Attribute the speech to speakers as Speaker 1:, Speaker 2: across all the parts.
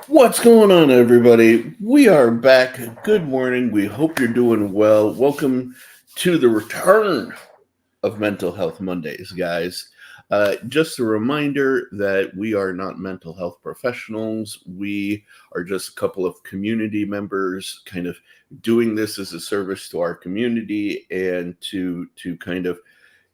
Speaker 1: What's going on, everybody? We are back. Good morning. We hope you're doing well. Welcome to the return of Mental Health Mondays, guys. Just a reminder that we are not mental health professionals. We are just a couple of community members kind of doing this as a service to our community and to kind of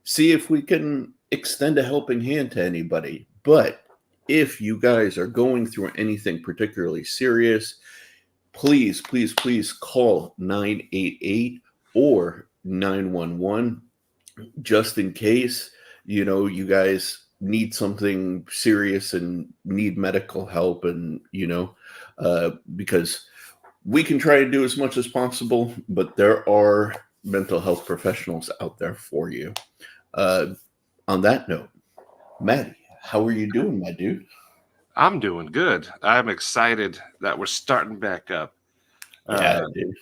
Speaker 1: see if we can extend a helping hand to anybody. But if you guys are going through anything particularly serious, please call 988 or 911 just in case you guys need something serious and need medical help, and because we can try to do as much as possible, but there are mental health professionals out there for you. On that note, Maddie, how are you doing, my dude?
Speaker 2: I'm doing good. I'm excited that we're starting back up.
Speaker 1: Yeah, dude.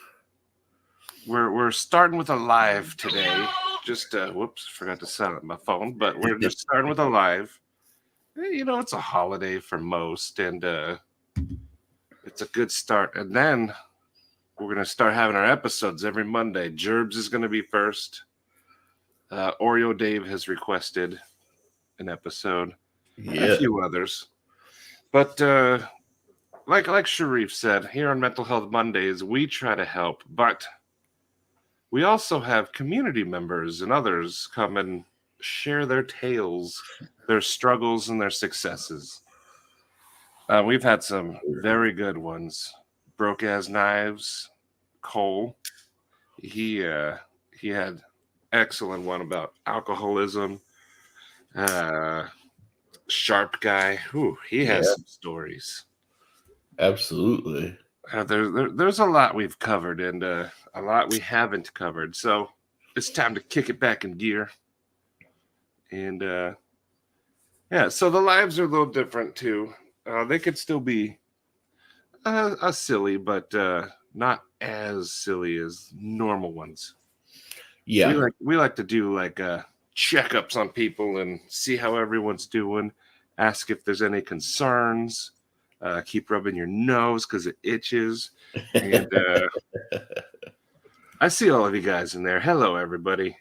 Speaker 2: We're starting with a live today. Just whoops, forgot to silence my phone. But we're just starting with a live. It's a holiday for most, and it's a good start. And then we're gonna start having our episodes every Monday. Gerbs is gonna be first. Oreo Dave has requested an episode.
Speaker 1: Yeah.
Speaker 2: A few others. But like Sharif said, here on Mental Health Mondays, we try to help, but we also have community members and others come and share their tales, their struggles, and their successes. We've had some very good ones. Broke as Knives, Cole. He had excellent one about alcoholism. Sharp guy. He has some stories.
Speaker 1: Absolutely.
Speaker 2: There's a lot we've covered and a lot we haven't covered. So it's time to kick it back in gear. And so the lives are a little different too. They could still be silly, but not as silly as normal ones.
Speaker 1: Yeah.
Speaker 2: We like to do like checkups on people and see how everyone's doing. Ask if there's any concerns. Keep rubbing your nose because it itches. And I see all of you guys in there. Hello, everybody.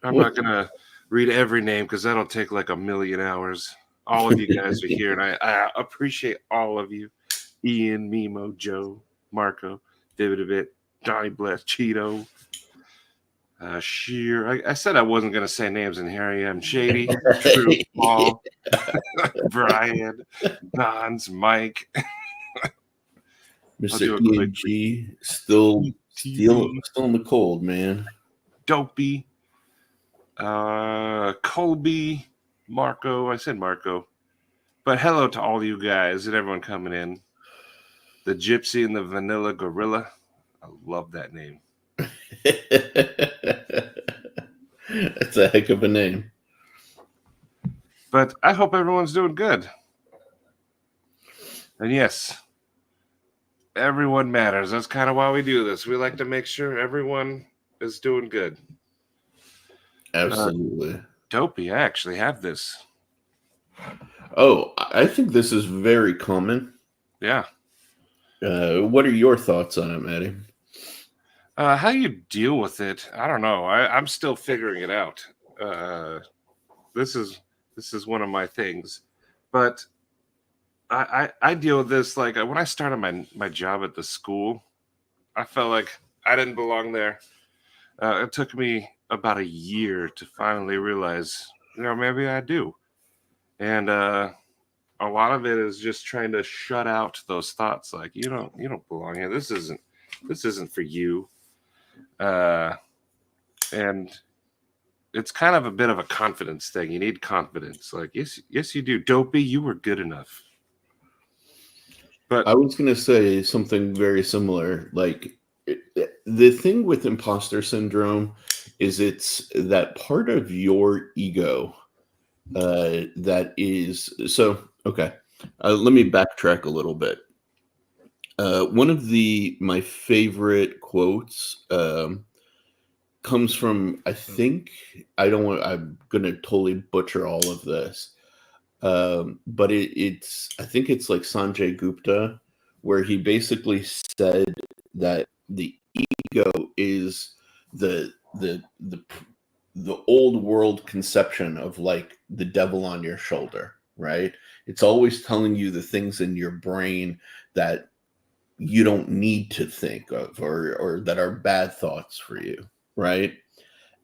Speaker 2: I'm not going to read every name because that'll take like a million hours. All of you guys are here, and I appreciate all of you. Ian, Mimo, Joe, Marco, David Abbott, Donnie Bless, Cheeto, Sheer. I said I wasn't going to say names, and here I am. Shady, True, Paul, Brian, Nons, Mike.
Speaker 1: Mr. E&G, still in the cold, man.
Speaker 2: Dopey, Colby, Marco. I said Marco. But hello to all you guys and everyone coming in. The Gypsy and the Vanilla Gorilla. I love that name.
Speaker 1: That's a heck of a name.
Speaker 2: But I hope everyone's doing good. And yes, everyone matters. That's kind of why we do this. We like to make sure everyone is doing good.
Speaker 1: Absolutely.
Speaker 2: Dopey, I actually have this.
Speaker 1: Oh, I think this is very common.
Speaker 2: Yeah.
Speaker 1: What are your thoughts on it, Maddie?
Speaker 2: How you deal with it, I don't know. I'm still figuring it out. This is one of my things, but I deal with this like when I started my job at the school. I felt like I didn't belong there. It took me about a year to finally realize, maybe I do, and a lot of it is just trying to shut out those thoughts, like you don't belong here. This isn't for you. And it's kind of a bit of a confidence thing. You need confidence. Like, yes, you do. Dopey, you were good enough. But
Speaker 1: I was going to say something very similar. Like, the thing with imposter syndrome is it's that part of your ego that is so okay. Let me backtrack a little bit. One of my favorite quotes comes from, I think, I'm going to totally butcher all of this. But it's I think it's like Sanjay Gupta, where he basically said that the ego is the the the the old world conception of like the devil on your shoulder, right? It's always telling you the things in your brain that you don't need to think of, or that are bad thoughts for you, right?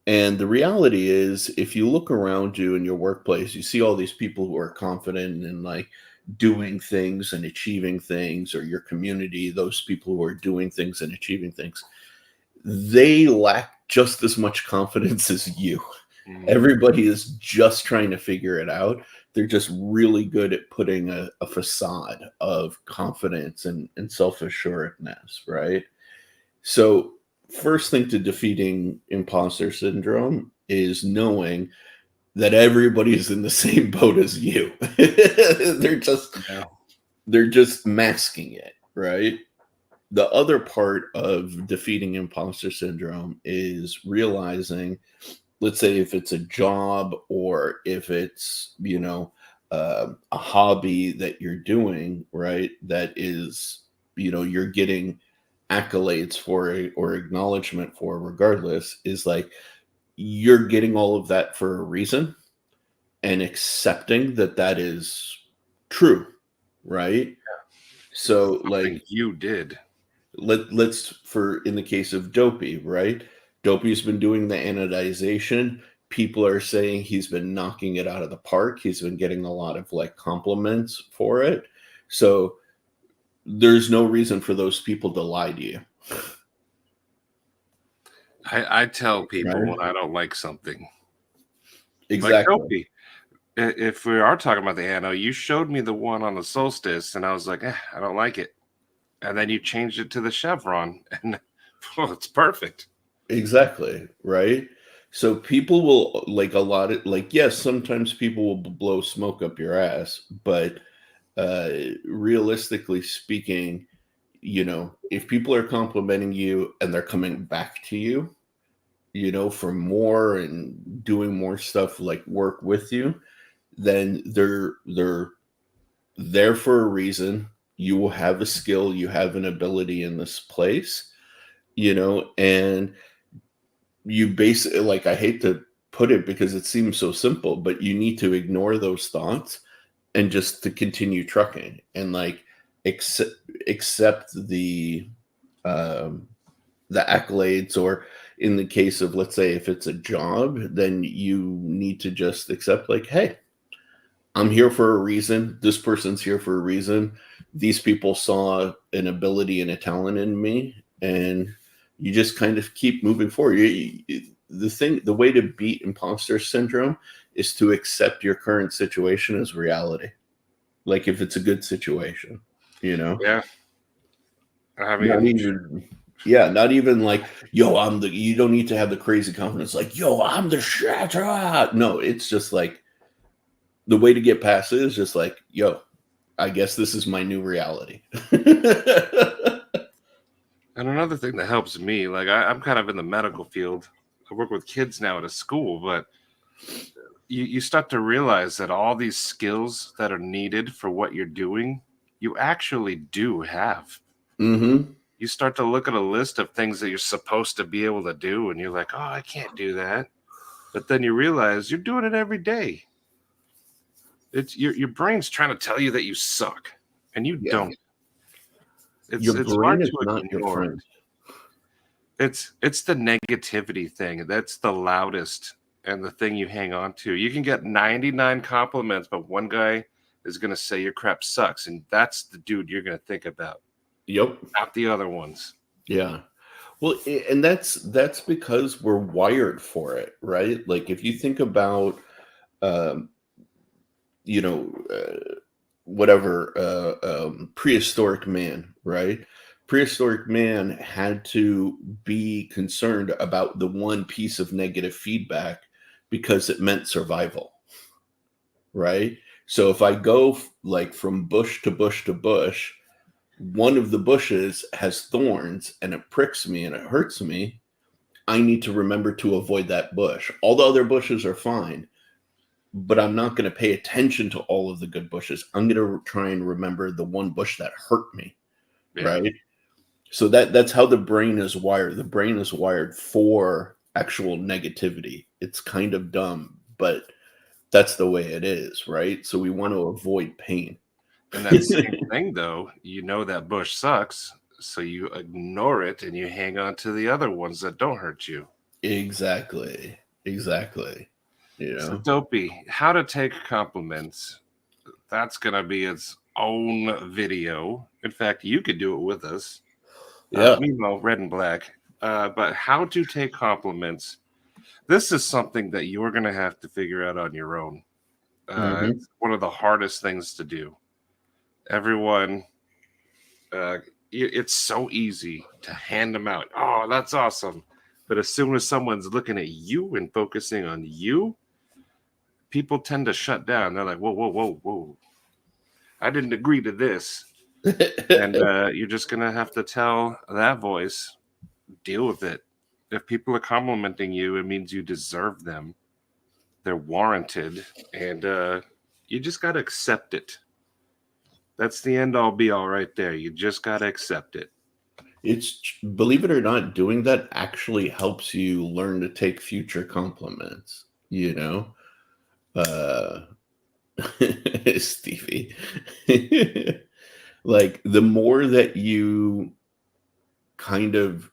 Speaker 1: And the reality is, if you look around you in your workplace, you see all these people who are confident and like doing things and achieving things, or your community, those people who are doing things and achieving things, they lack just as much confidence as you. Everybody is just trying to figure it out. They're just really good at putting a facade of confidence and self-assuredness, right? So, first thing to defeating imposter syndrome is knowing that everybody is in the same boat as you. they're just
Speaker 2: Yeah.
Speaker 1: they're just masking it, right? The other part of defeating imposter syndrome is realizing, let's say if it's a job, or if it's a hobby that you're doing, right, that is, you're getting accolades for it or acknowledgement for, regardless, is like you're getting all of that for a reason, and accepting that that is true, right? So
Speaker 2: Something
Speaker 1: like,
Speaker 2: you did.
Speaker 1: let's, for in the case of Dopey, right? Dopey's been doing the anodization. People are saying he's been knocking it out of the park. He's been getting a lot of like compliments for it. So there's no reason for those people to lie to you.
Speaker 2: I tell people
Speaker 1: Right?
Speaker 2: when I don't like something. Like
Speaker 1: Exactly.
Speaker 2: Dopey. If we are talking about the anno, you showed me the one on the solstice, and I was like, I don't like it. And then you changed it to the chevron, and well, it's perfect.
Speaker 1: Exactly. Right. So people will like a lot of like, yes, sometimes people will blow smoke up your ass, but realistically speaking, if people are complimenting you and they're coming back to you, for more and doing more stuff like work with you, then they're there for a reason. You will have a skill, you have an ability in this place, and you basically, like, I hate to put it because it seems so simple, but you need to ignore those thoughts and just to continue trucking and like accept um the accolades, or in the case of, let's say, if it's a job, then you need to just accept, like, hey, I'm here for a reason. This person's here for a reason. These people saw an ability and a talent in me, and you just kind of keep moving forward. The way to beat imposter syndrome is to accept your current situation as reality. Like, if it's a good situation,
Speaker 2: Yeah. I
Speaker 1: not
Speaker 2: mean,
Speaker 1: even, yeah, not even like, yo, you don't need to have the crazy confidence, like, yo, I'm the shit. No, it's just like, the way to get past it is just like, yo, I guess this is my new reality.
Speaker 2: and another thing that helps me, like I'm kind of in the medical field. I work with kids now at a school, but you start to realize that all these skills that are needed for what you're doing, you actually do have.
Speaker 1: Mm-hmm.
Speaker 2: You start to look at a list of things that you're supposed to be able to do, and you're like, oh, I can't do that. But then you realize you're doing it every day. It's your brain's trying to tell you that you suck, and you
Speaker 1: Yeah.
Speaker 2: don't. It's
Speaker 1: Your
Speaker 2: it's
Speaker 1: brain
Speaker 2: hard
Speaker 1: is
Speaker 2: to
Speaker 1: not your
Speaker 2: ignore it.
Speaker 1: friend.
Speaker 2: It's the negativity thing that's the loudest and the thing you hang on to. You can get 99 compliments, but one guy is going to say your crap sucks, and that's the dude you're going to think about,
Speaker 1: Yep.
Speaker 2: not the other ones.
Speaker 1: Yeah. Well, and that's because we're wired for it, right? Like, if you think about, um, you know, whatever, prehistoric man, right? Prehistoric man had to be concerned about the one piece of negative feedback because it meant survival, right? So if I go like from bush to bush to bush, one of the bushes has thorns and it pricks me and it hurts me. I need to remember to avoid that bush. All the other bushes are fine. but I'm not going to pay attention to all of the good bushes. I'm going to try and remember the one bush that hurt me,
Speaker 2: Yeah.
Speaker 1: right? So that's how the brain is wired. The brain is wired for actual negativity. It's kind of dumb, but that's the way it is, right? So we want to avoid pain.
Speaker 2: And that same thing, though, that bush sucks, so you ignore it and you hang on to the other ones that don't hurt you.
Speaker 1: Exactly.
Speaker 2: So, Dopey, how to take compliments. That's going to be its own video. In fact, you could do it with us.
Speaker 1: Yeah.
Speaker 2: Meanwhile, red and black. But how to take compliments. This is something that you're going to have to figure out on your own. It's one of the hardest things to do. Everyone, it's so easy to hand them out. Oh, that's awesome. But as soon as someone's looking at you and focusing on you, people tend to shut down. They're like, whoa, whoa, whoa, whoa. I didn't agree to this. And you're just going to have to tell that voice, deal with it. If people are complimenting you, it means you deserve them. They're warranted. And you just got to accept it. That's the end all be all right there. You just got to accept it.
Speaker 1: It's, believe it or not, doing that actually helps you learn to take future compliments, Stevie. Like, the more that you kind of,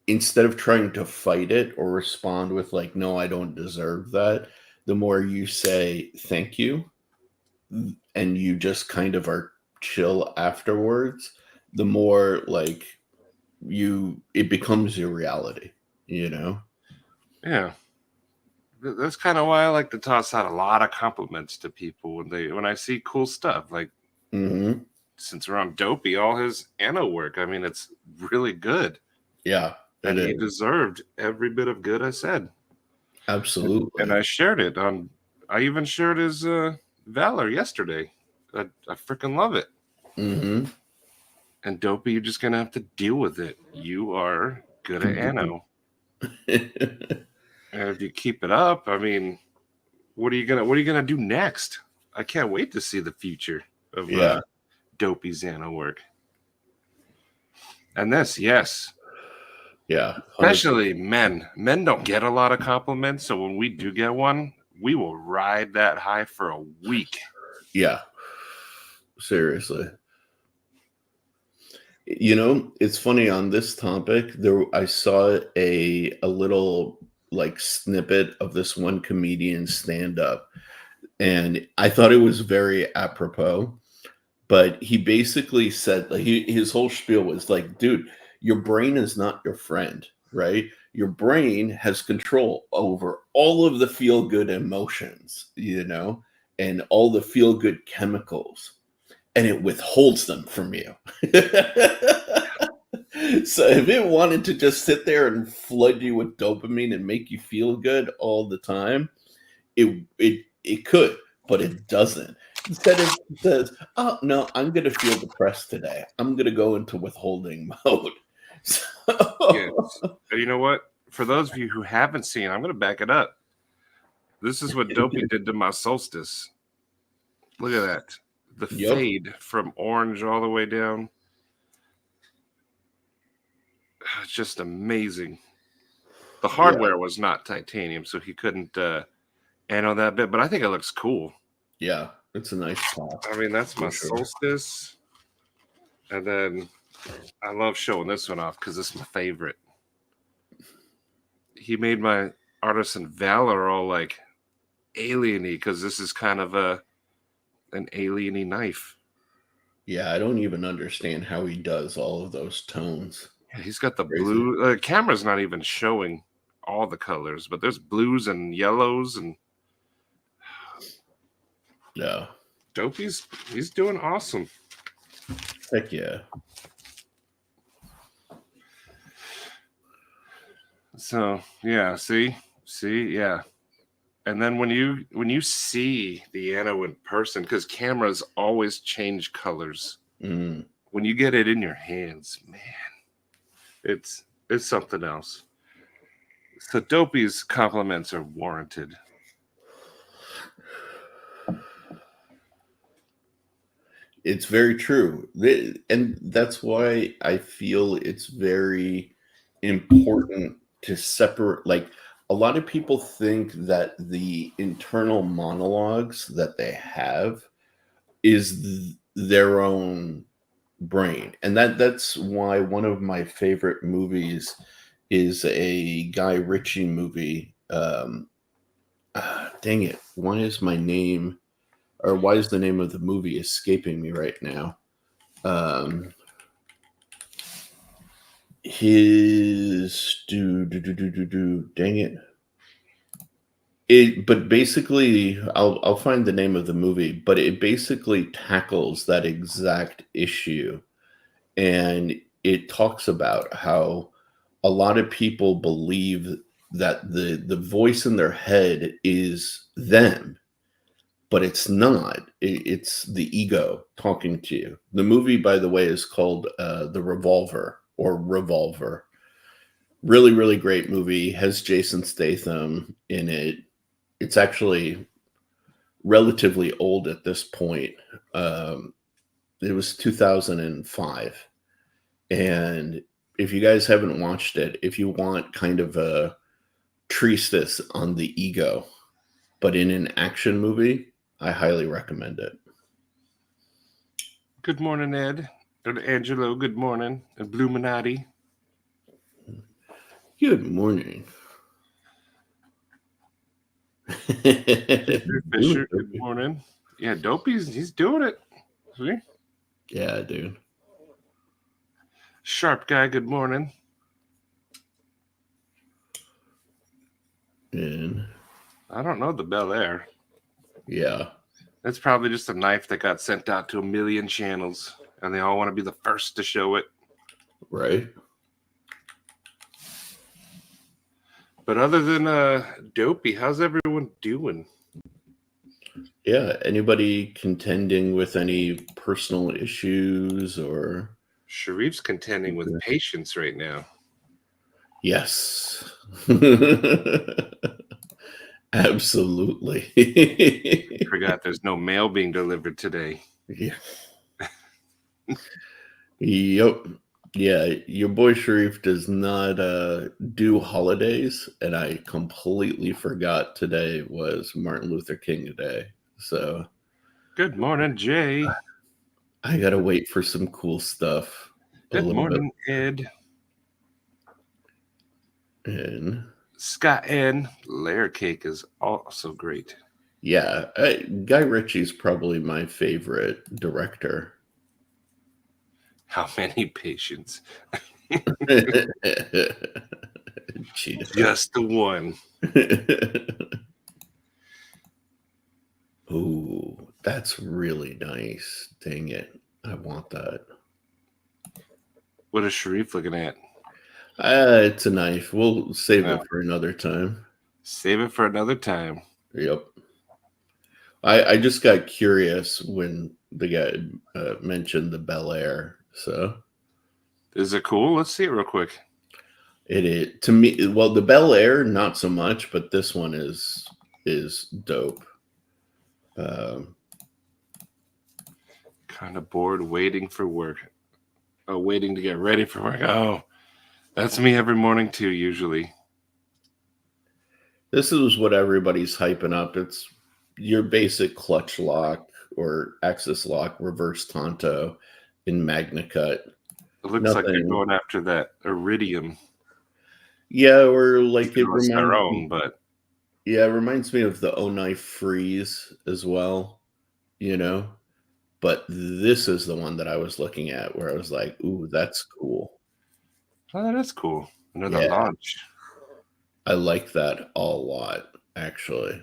Speaker 1: instead of trying to fight it or respond with like, no, I don't deserve that, the more you say thank you and you just kind of are chill afterwards, the more like it becomes your reality.
Speaker 2: Yeah. That's kind of why I like to toss out a lot of compliments to people when I see cool stuff. Like, since we're on Dopey, all his Anna work, I mean, it's really good.
Speaker 1: Yeah,
Speaker 2: and he deserved every bit of good I said.
Speaker 1: Absolutely.
Speaker 2: And I shared it on. I even shared his Valor yesterday. I freaking love it. And Dopey, you're just gonna have to deal with it. You are good at Anno. And if you keep it up, I mean, what are you gonna do next? I can't wait to see the future of Dopey's Anno work. And this, yes.
Speaker 1: Yeah. 100%.
Speaker 2: Especially men. Men don't get a lot of compliments, so when we do get one, we will ride that high for a week.
Speaker 1: Yeah. Seriously. It's funny on this topic, I saw a little like snippet of this one comedian stand up, and I thought it was very apropos. But he basically said, like, his whole spiel was like, dude, your brain is not your friend, right? Your brain has control over all of the feel good emotions, and all the feel good chemicals, and it withholds them from you. So if it wanted to just sit there and flood you with dopamine and make you feel good all the time, it could, but it doesn't. Instead, it says, "Oh no, I'm going to feel depressed today. I'm going to go into withholding mode." So...
Speaker 2: Yes. And you know what? For those of you who haven't seen, I'm going to back it up. This is what Dopey did to my solstice. Look at that. The fade from orange all the way down. It's just amazing. The hardware was not titanium, so he couldn't anno that bit, but I think it looks cool.
Speaker 1: Yeah, it's a nice pop.
Speaker 2: I mean, that's my solstice. And then I love showing this one off because it's my favorite. He made my Artisan Valor all like alien-y because this is kind of an alien-y knife.
Speaker 1: Yeah, I don't even understand how he does all of those tones.
Speaker 2: Yeah, he's got the blue. The camera's not even showing all the colors, but there's blues and yellows and
Speaker 1: yeah.
Speaker 2: Dopey's he's doing awesome.
Speaker 1: Heck yeah.
Speaker 2: So yeah, see, yeah. And then when you see the Anno in person, because cameras always change colors. When you get it in your hands, man, it's something else. So Dopey's compliments are warranted.
Speaker 1: It's very true. And that's why I feel it's very important to separate. Like, a lot of people think that the internal monologues that they have is their own brain. And that's why one of my favorite movies is a Guy Ritchie movie. Dang it. Why is the name of the movie escaping me right now? Dang it. But basically, I'll find the name of the movie, but it basically tackles that exact issue. And it talks about how a lot of people believe that the voice in their head is them, but it's not. It's the ego talking to you. The movie, by the way, is called The Revolver or Revolver. Really, really great movie. Has Jason Statham in it. It's actually relatively old at this point. It was 2005. And if you guys haven't watched it, if you want kind of a treatise on the ego, but in an action movie, I highly recommend it.
Speaker 2: Good morning, Ed. And Angelo, good morning. And Bluminati.
Speaker 1: Good morning.
Speaker 2: Fisher, good morning. Yeah, Dopey's, he's doing it. See?
Speaker 1: Yeah, dude.
Speaker 2: Sharp guy, good morning.
Speaker 1: And
Speaker 2: I don't know the Bel Air.
Speaker 1: yeah.
Speaker 2: That's probably just a knife that got sent out to a million channels, and they all want to be the first to show it.
Speaker 1: Right.
Speaker 2: But other than Dopey, how's everyone doing?
Speaker 1: Yeah. Anybody contending with any personal issues or?
Speaker 2: Sharif's contending with patience right now.
Speaker 1: Yes. Absolutely.
Speaker 2: Forgot there's no mail being delivered today.
Speaker 1: Yeah. Yep. Yeah, your boy Sharif does not do holidays, and I completely forgot today was Martin Luther King Day. So
Speaker 2: Good morning, Jay.
Speaker 1: I gotta wait for some cool stuff.
Speaker 2: Good morning, Ed.
Speaker 1: And
Speaker 2: Scott N. Layer Cake is also great.
Speaker 1: yeah, Guy Ritchie's probably my favorite director.
Speaker 2: How many patients? Just the one.
Speaker 1: Ooh, that's really nice. Dang it. I want that.
Speaker 2: What is Sharif looking at?
Speaker 1: It's a knife. We'll save it
Speaker 2: Oh.
Speaker 1: for another time.
Speaker 2: Save it for another time.
Speaker 1: Yep. I just got curious when the guy mentioned the Bel Air. So
Speaker 2: is it cool? Let's see it real quick.
Speaker 1: It is to me. Well, the Bel Air not so much, but this one is dope.
Speaker 2: Kind of bored, waiting for work. Oh, waiting to get ready for work. Oh, that's me every morning too. Usually,
Speaker 1: this is what everybody's hyping up. It's your basic clutch lock or axis lock, reverse Tonto in Magna Cut.
Speaker 2: It looks like they're going after that iridium.
Speaker 1: Yeah, or like it
Speaker 2: reminds their own, but
Speaker 1: yeah, it reminds me of the O Knife Freeze as well, you know. But this is the one that I was looking at where I was like, "Ooh, that's cool."
Speaker 2: Oh, that is cool. Another launch.
Speaker 1: I like that a lot, actually.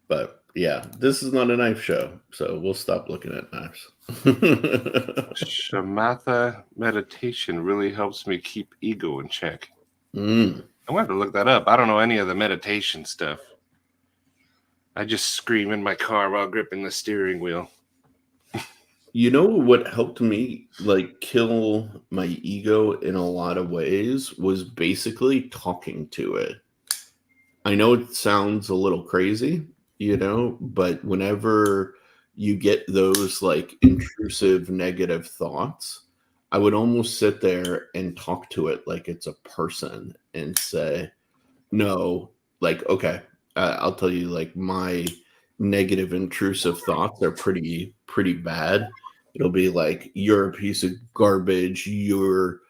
Speaker 1: But yeah, this is not a knife show, so we'll stop looking at knives.
Speaker 2: Shamatha meditation really helps me keep ego in check.
Speaker 1: Mm.
Speaker 2: I'm going to look that up. I don't know any of the meditation stuff. I just scream in my car while gripping the steering wheel.
Speaker 1: You know what helped me like kill my ego in a lot of ways was basically talking to it. I know it sounds a little crazy, you know, but whenever you get those like intrusive negative thoughts, I would almost sit there and talk to it like it's a person and say, no, like, okay, I'll tell you, like, my negative intrusive thoughts are pretty bad. It'll be like, you're a piece of garbage. You're,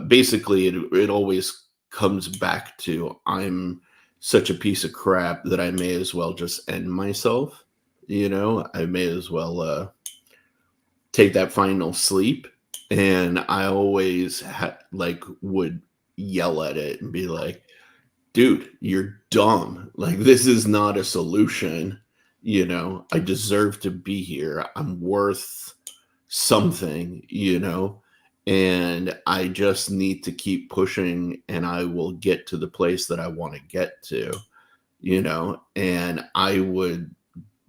Speaker 1: basically it always comes back to, I'm such a piece of crap that I may as well just end myself. I may as well take that final sleep. And I always would yell at it and be like, dude, you're dumb. Like, this is not a solution. I deserve to be here. I'm worth something, and I just need to keep pushing and I will get to the place that I want to get to, and I would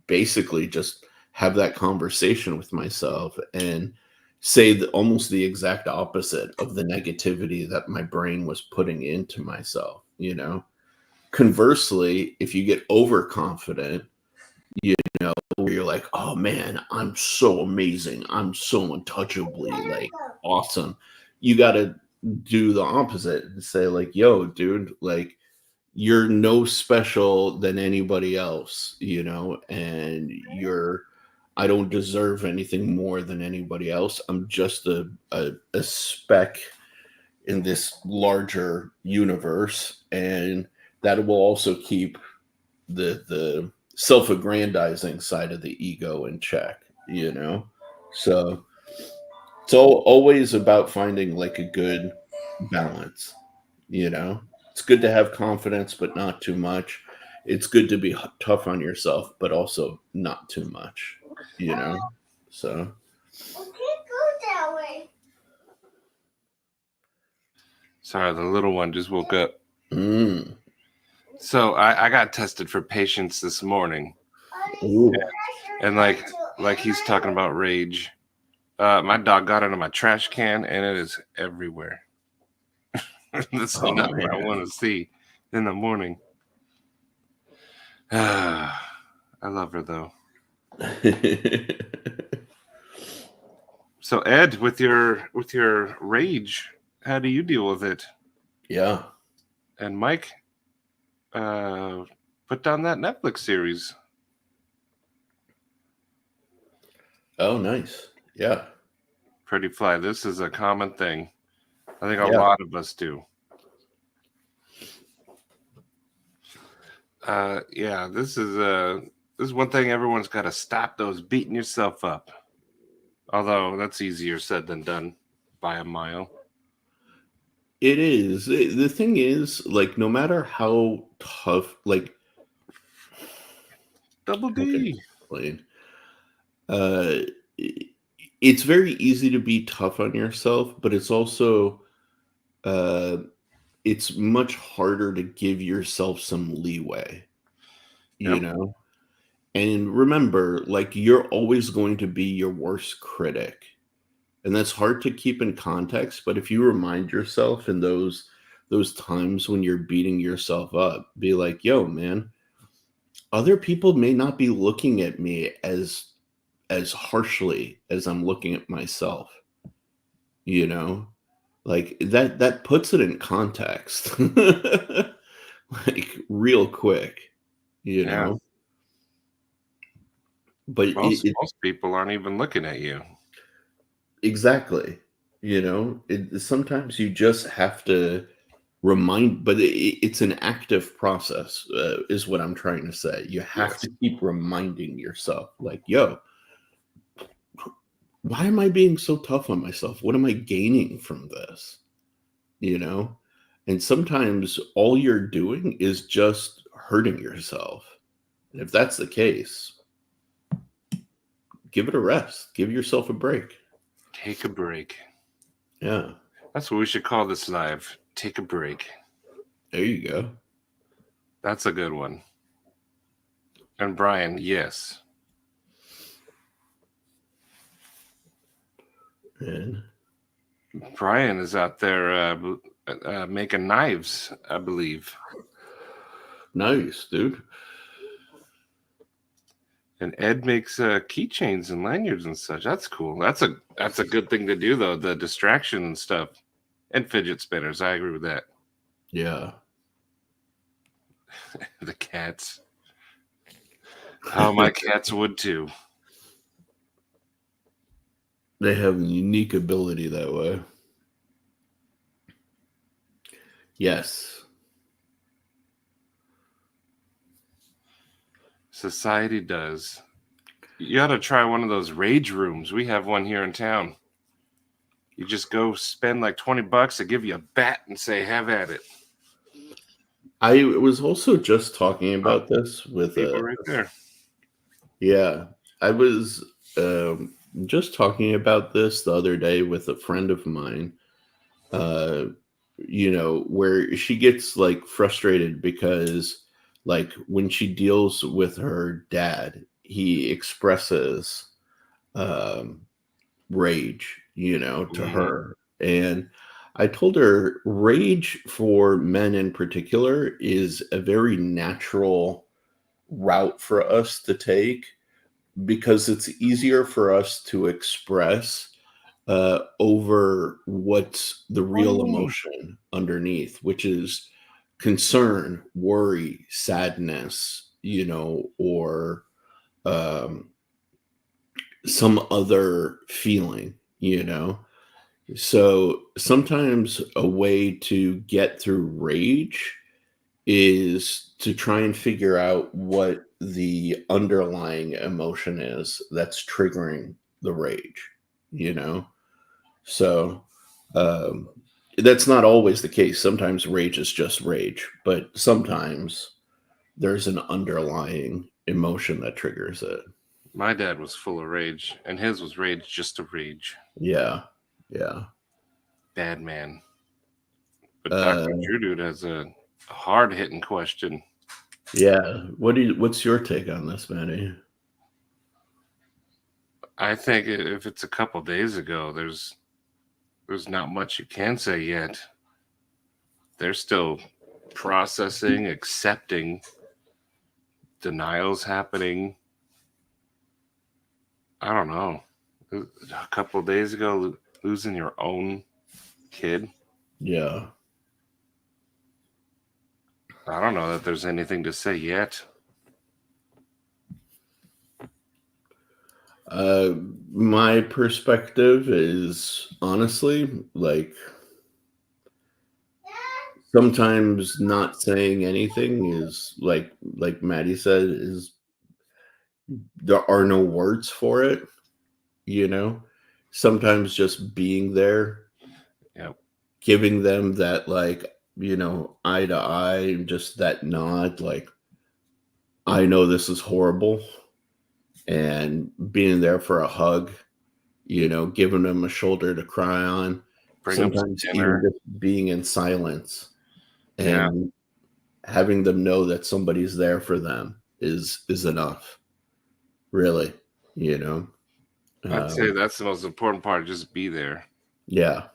Speaker 1: basically just have that conversation with myself and say almost the exact opposite of the negativity that my brain was putting into myself. Conversely, if you get overconfident, where you're like, oh man, I'm so amazing, I'm so untouchably like awesome, you got to do the opposite and say like, yo, dude, like, you're no special than anybody else, and I don't deserve anything more than anybody else. I'm just a speck in this larger universe, and that will also keep the self-aggrandizing side of the ego in check. So it's always about finding like a good balance. It's good to have confidence but not too much. It's good to be tough on yourself but also not too much. So
Speaker 2: Sorry, the little one just woke up.
Speaker 1: mm.
Speaker 2: So I got tested for patience this morning.
Speaker 1: Ooh.
Speaker 2: And like he's talking about rage. My dog got into my trash can and it is everywhere. That's not what I want to see in the morning. I love her though. So Ed, with your rage, how do you deal with it?
Speaker 1: Yeah.
Speaker 2: And Mike, put down that Netflix series.
Speaker 1: Oh, nice. Yeah.
Speaker 2: Pretty fly. This is a common thing. I think a lot of us do. Yeah, this is one thing everyone's got to stop those beating yourself up. Although that's easier said than done by a mile.
Speaker 1: It is. The thing is, like, no matter how tough, like,
Speaker 2: Double D.
Speaker 1: It's very easy to be tough on yourself, but it's also it's much harder to give yourself some leeway, And remember, like, you're always going to be your worst critic. And that's hard to keep in context, but if you remind yourself in those times when you're beating yourself up, be like, yo, man, other people may not be looking at me as harshly as I'm looking at myself. Like, that puts it in context. Like, real quick,
Speaker 2: Yeah.
Speaker 1: But
Speaker 2: most people aren't even looking at you.
Speaker 1: Exactly. Sometimes you just have to remind, but it's an active process, is what I'm trying to say. You have to keep reminding yourself, like, yo, why am I being so tough on myself? What am I gaining from this? And sometimes all you're doing is just hurting yourself. And if that's the case, give it a rest. Give yourself a break.
Speaker 2: Take a break.
Speaker 1: Yeah.
Speaker 2: That's what we should call this live. Take a break.
Speaker 1: There you go.
Speaker 2: That's a good one. And Brian, yes.
Speaker 1: And
Speaker 2: Brian is out there making knives, I believe.
Speaker 1: Nice, dude.
Speaker 2: And Ed makes keychains and lanyards and such. That's cool. That's a good thing to do though. The distraction and stuff, and fidget spinners. I agree with that.
Speaker 1: Yeah.
Speaker 2: The cats. Oh, my cats would too.
Speaker 1: They have a unique ability that way. Yes.
Speaker 2: Society does. You ought to try one of those rage rooms. We have one here in town. You just go spend like $20. They give you a bat and say, "Have at it."
Speaker 1: I was also just talking about this with
Speaker 2: People right there.
Speaker 1: Yeah, I was just talking about this the other day with a friend of mine. Uh, where she gets like frustrated because, like, when she deals with her dad, he expresses um, rage, to her. And I told her rage for men in particular is a very natural route for us to take because it's easier for us to express over what's the real emotion underneath, which is concern, worry, sadness, or um, some other feeling, So sometimes a way to get through rage is to try and figure out what the underlying emotion is that's triggering the rage, you know? So um, that's not always the case. Sometimes rage is just rage, but sometimes there's an underlying emotion that triggers it.
Speaker 2: My dad was full of rage, and his was rage just to rage.
Speaker 1: Yeah. Yeah.
Speaker 2: Bad man. But
Speaker 1: Uh,
Speaker 2: Dr. Drew Dude has a hard hitting question.
Speaker 1: yeah. What's your take on this, Manny?
Speaker 2: I think if it's a couple days ago, there's not much you can say yet. They're still processing, accepting, denials happening. I don't know. A couple of days ago, losing your own kid.
Speaker 1: Yeah.
Speaker 2: I don't know that there's anything to say yet.
Speaker 1: Uh, my perspective is honestly like sometimes not saying anything is like Maddie said is there are no words for it, you know. Sometimes just being there,
Speaker 2: Yep.
Speaker 1: giving them that like eye to eye, just that nod, like I know this is horrible, and being there for a hug, giving them a shoulder to cry on,
Speaker 2: Bring them some
Speaker 1: sometimes even
Speaker 2: dinner.
Speaker 1: just being in silence
Speaker 2: Yeah.
Speaker 1: and having them know that somebody's there for them is enough, really, you know.
Speaker 2: I'd say
Speaker 1: Um,
Speaker 2: that's the most important part. Just be there.
Speaker 1: yeah,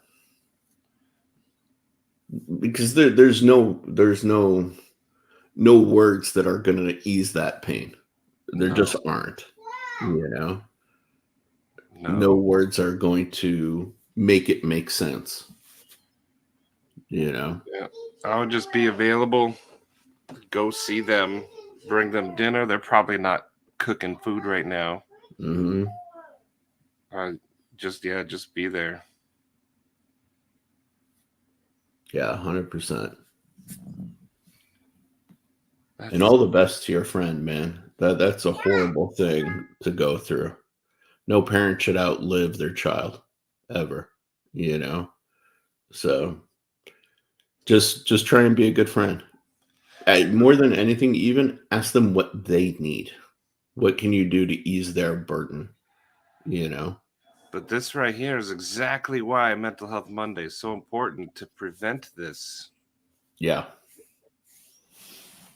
Speaker 1: because there's no words that are going to ease that pain. There
Speaker 2: No.
Speaker 1: just aren't, you know. No
Speaker 2: No.
Speaker 1: words are going to make it make sense, you know.
Speaker 2: Yeah. I would just be available. Go see them. Bring them dinner. They're probably not cooking food right now.
Speaker 1: Hmm.
Speaker 2: Just be there.
Speaker 1: Yeah, 100%. And
Speaker 2: That's
Speaker 1: all the best to your friend, man. That's a horrible thing to go through. No parent should outlive their child ever, you know. So just try and be a good friend. More than anything, even ask them what they need. What can you do to ease their burden? You know.
Speaker 2: But this right here is exactly why Mental Health Monday is so important to prevent this.
Speaker 1: Yeah.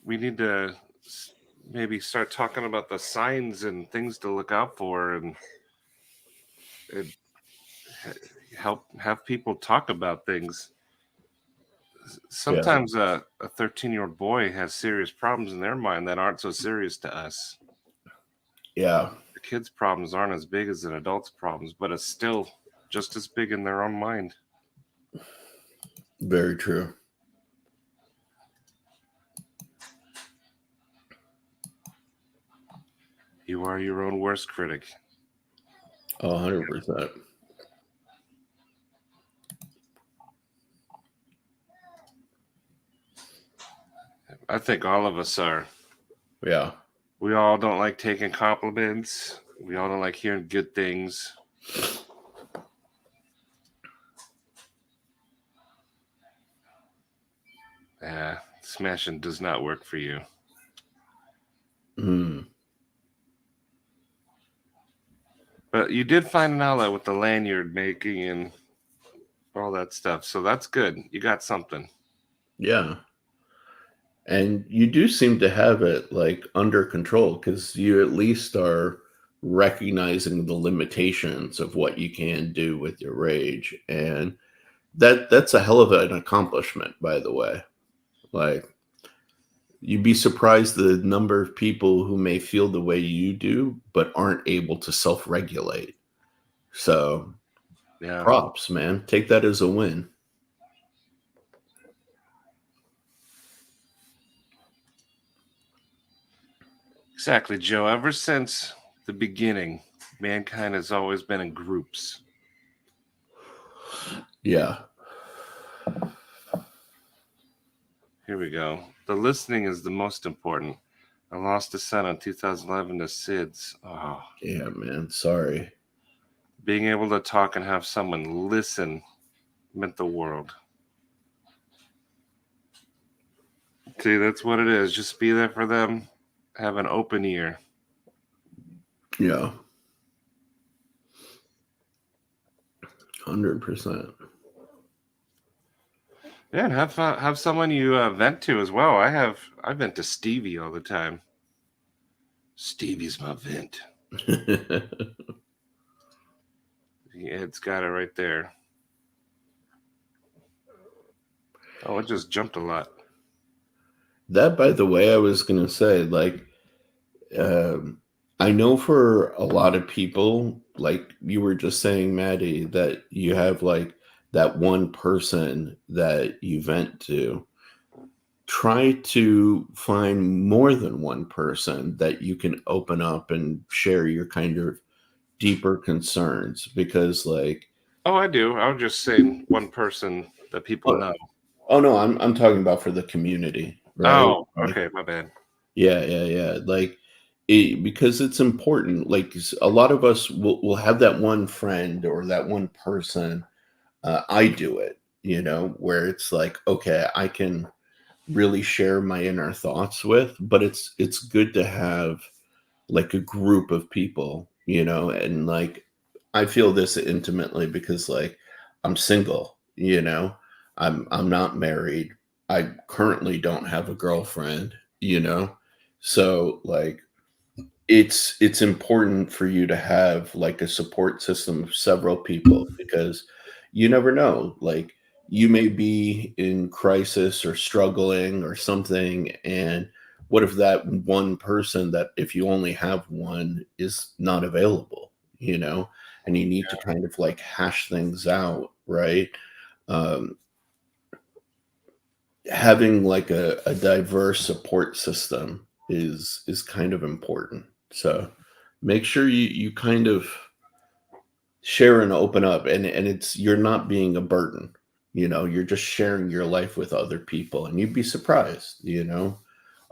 Speaker 2: We need to maybe start talking about the signs and things to look out for, and help have people talk about things.
Speaker 1: Yeah.
Speaker 2: Sometimes a 13-year-old boy has serious problems in their mind that aren't so serious to us.
Speaker 1: Yeah.
Speaker 2: The kids' problems aren't as big as an adult's problems, but it's still just as big in their own mind.
Speaker 1: Very true.
Speaker 2: You are your own worst critic.
Speaker 1: 100%.
Speaker 2: I think all of us are.
Speaker 1: Yeah.
Speaker 2: We all don't like taking compliments. We all don't like hearing good things. Smashing does not work for you. But you did find an outlet with the lanyard making and all that stuff. So that's good. You got something.
Speaker 1: Yeah. And you do seem to have it like under control because you at least are recognizing the limitations of what you can do with your rage. And that's a hell of an accomplishment, by the way. Like, you'd be surprised the number of people who may feel the way you do, but aren't able to self-regulate. So,
Speaker 2: Yeah.
Speaker 1: props, man. Take that as a win.
Speaker 2: Exactly, Joe. Ever since the beginning, mankind has always been in groups.
Speaker 1: Yeah.
Speaker 2: Here we go. The listening is the most important. I lost a son in 2011 to SIDS. Oh.
Speaker 1: Yeah, man. Sorry.
Speaker 2: Being able to talk and have someone listen meant the world. See, that's what it is. Just be there for them. Have an open ear.
Speaker 1: Yeah. 100%.
Speaker 2: Yeah, and have someone you vent to as well. I vent to Stevie all the time. Stevie's my vent. It's got it right there. Oh, it just jumped a lot.
Speaker 1: That, by the way, I was going to say, like, I know for a lot of people, like you were just saying, Maddie, that you have like that one person that you vent to. Try to find more than one person that you can open up and share your kind of deeper concerns because, like,
Speaker 2: Oh, I do. I was just saying one person that people know.
Speaker 1: Oh no, I'm talking about for the community, right?
Speaker 2: Oh,
Speaker 1: Like,
Speaker 2: okay, my bad.
Speaker 1: yeah. Like, because it's important. Like, a lot of us will have that one friend or that one person. I do it, where it's like, okay, I can really share my inner thoughts with, but it's good to have like a group of people, and like I feel this intimately because like I'm single, I'm not married. I currently don't have a girlfriend, so like it's important for you to have like a support system of several people because you never know, like you may be in crisis or struggling or something, and what if that one person, that if you only have one, is not available, and you need to kind of like hash things out, right? um, Having like a diverse support system is kind of important. So make sure you kind of share and open up, and it's, you're not being a burden, you're just sharing your life with other people, and you'd be surprised,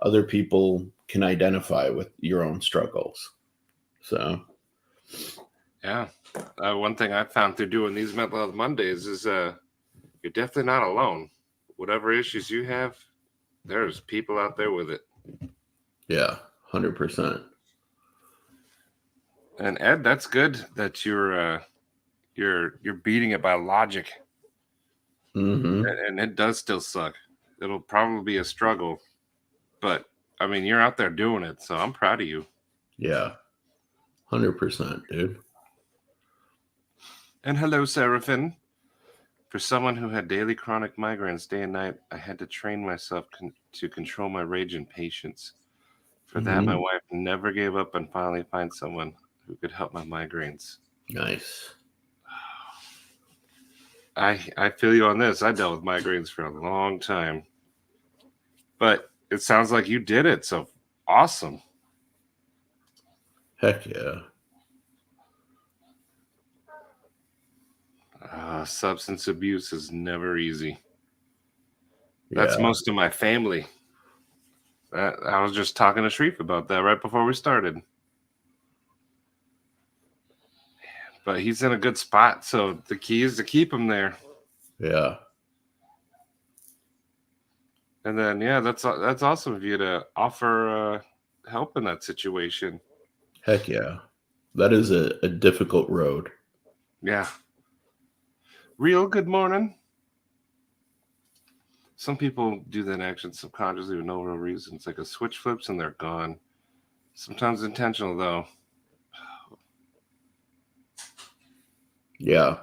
Speaker 1: other people can identify with your own struggles. So
Speaker 2: Yeah. One thing I found through doing these Mental Health Mondays is you're definitely not alone. Whatever issues you have, there's people out there with it.
Speaker 1: yeah, 100%.
Speaker 2: And Ed, that's good that you're beating it by logic. And it does still suck. It'll probably be a struggle, but I mean, you're out there doing it, so I'm proud of you.
Speaker 1: Yeah, 100%, dude.
Speaker 2: And hello, Seraphin. For someone who had daily chronic migraines day and night, I had to train myself to control my rage and patience. For that, my wife never gave up and finally find someone who could help my migraines.
Speaker 1: Nice.
Speaker 2: I feel you on this. I dealt with migraines for a long time. But it sounds like you did it, so awesome.
Speaker 1: Heck yeah.
Speaker 2: Substance abuse is never easy. That's
Speaker 1: Yeah.
Speaker 2: most of my family. I was just talking to Sharif about that right before we started. But he's in a good spot, so the key is to keep him there.
Speaker 1: Yeah.
Speaker 2: And then, yeah, that's awesome of you to offer help in that situation.
Speaker 1: Heck yeah. That is a difficult road.
Speaker 2: Yeah. Real good morning. Some people do that action subconsciously with no real reason. It's like a switch flips and they're gone. Sometimes intentional, though.
Speaker 1: Yeah.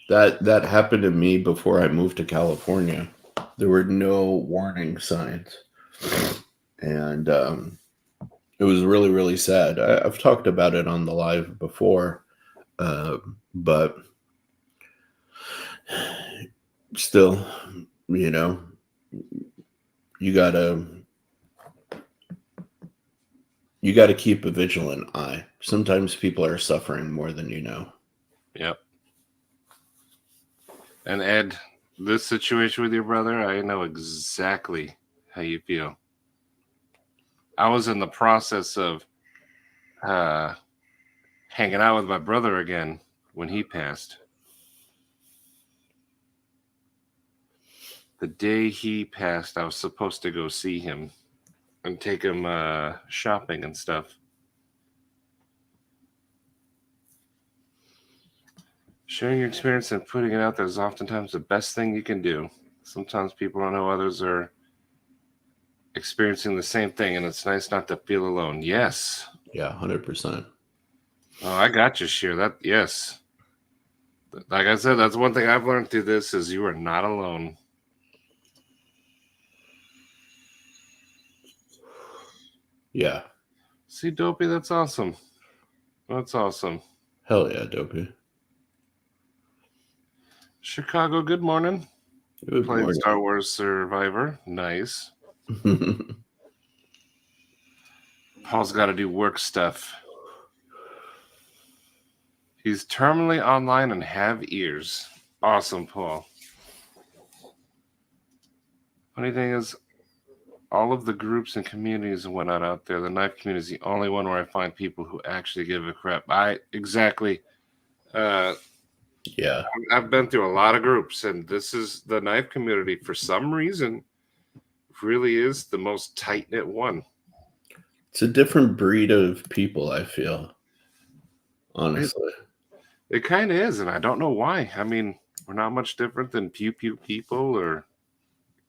Speaker 1: That happened to me before I moved to California. There were no warning signs. And it was really, really sad. I've talked about it on the live before, but still, you know, you gotta keep a vigilant eye. Sometimes people are suffering more than you know.
Speaker 2: Yep. And Ed, this situation with your brother, I know exactly how you feel. I was in the process of hanging out with my brother again when he passed. The day he passed, I was supposed to go see him and take him shopping and stuff. Sharing your experience and putting it out there is oftentimes the best thing you can do. Sometimes people don't know others are experiencing the same thing, and it's nice not to feel alone. Yes.
Speaker 1: Yeah, 100%.
Speaker 2: Oh, I got you, Sheer. That, yes. Like I said, that's one thing I've learned through this is you are not alone.
Speaker 1: Yeah.
Speaker 2: See, Dopey, that's awesome. That's awesome.
Speaker 1: Hell yeah, Dopey.
Speaker 2: Chicago, good morning.
Speaker 1: Good
Speaker 2: Played
Speaker 1: morning.
Speaker 2: Star Wars Survivor. Nice. Paul's got to do work stuff. He's terminally online and have ears. Awesome, Paul. Funny thing is, all of the groups and communities and whatnot out there, the knife community is the only one where I find people who actually give a crap. Exactly.
Speaker 1: Yeah.
Speaker 2: I've been through a lot of groups, and this is the knife community. For some reason, really is the most tight-knit one.
Speaker 1: It's a different breed of people, I feel. Honestly.
Speaker 2: It kind of is, and I don't know why. I mean, we're not much different than pew pew people or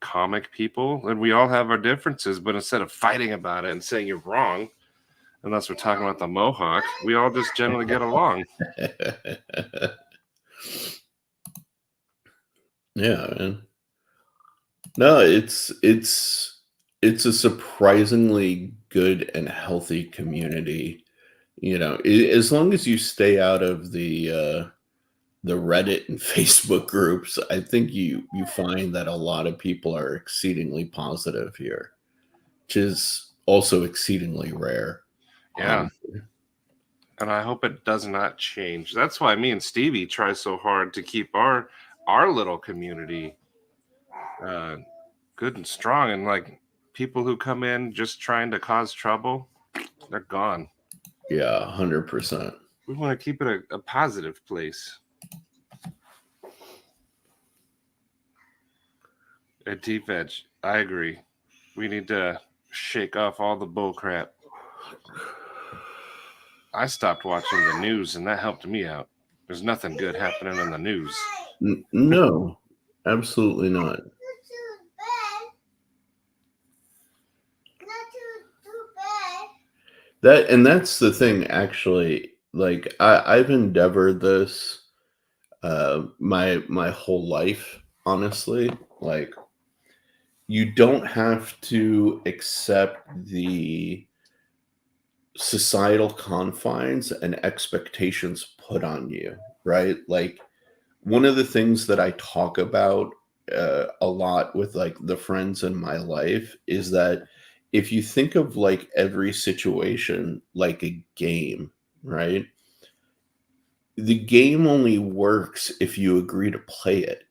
Speaker 2: comic people, and we all have our differences, but instead of fighting about it and saying you're wrong, unless we're talking about the Mohawk, we all just generally get along.
Speaker 1: Yeah, man. No, it's a surprisingly good and healthy community. You know, as long as you stay out of the Reddit and Facebook groups, I think you find that a lot of people are exceedingly positive here, which is also exceedingly rare.
Speaker 2: Yeah.
Speaker 1: Honestly.
Speaker 2: And I hope it does not change. That's why me and Stevie try so hard to keep our little community good and strong. And like people who come in just trying to cause trouble, they're gone.
Speaker 1: Yeah, 100%.
Speaker 2: We want to keep it a positive place. At T-Veg, I agree. We need to shake off all the bull crap. I stopped watching the news, and that helped me out. There's nothing good happening in the news.
Speaker 1: No, absolutely not. That's the thing, actually. Like I've endeavored this my whole life, honestly. Like you don't have to accept the societal confines and expectations put on you, right? Like one of the things that I talk about a lot with like the friends in my life is that if you think of like every situation like a game, right? The game only works if you agree to play it,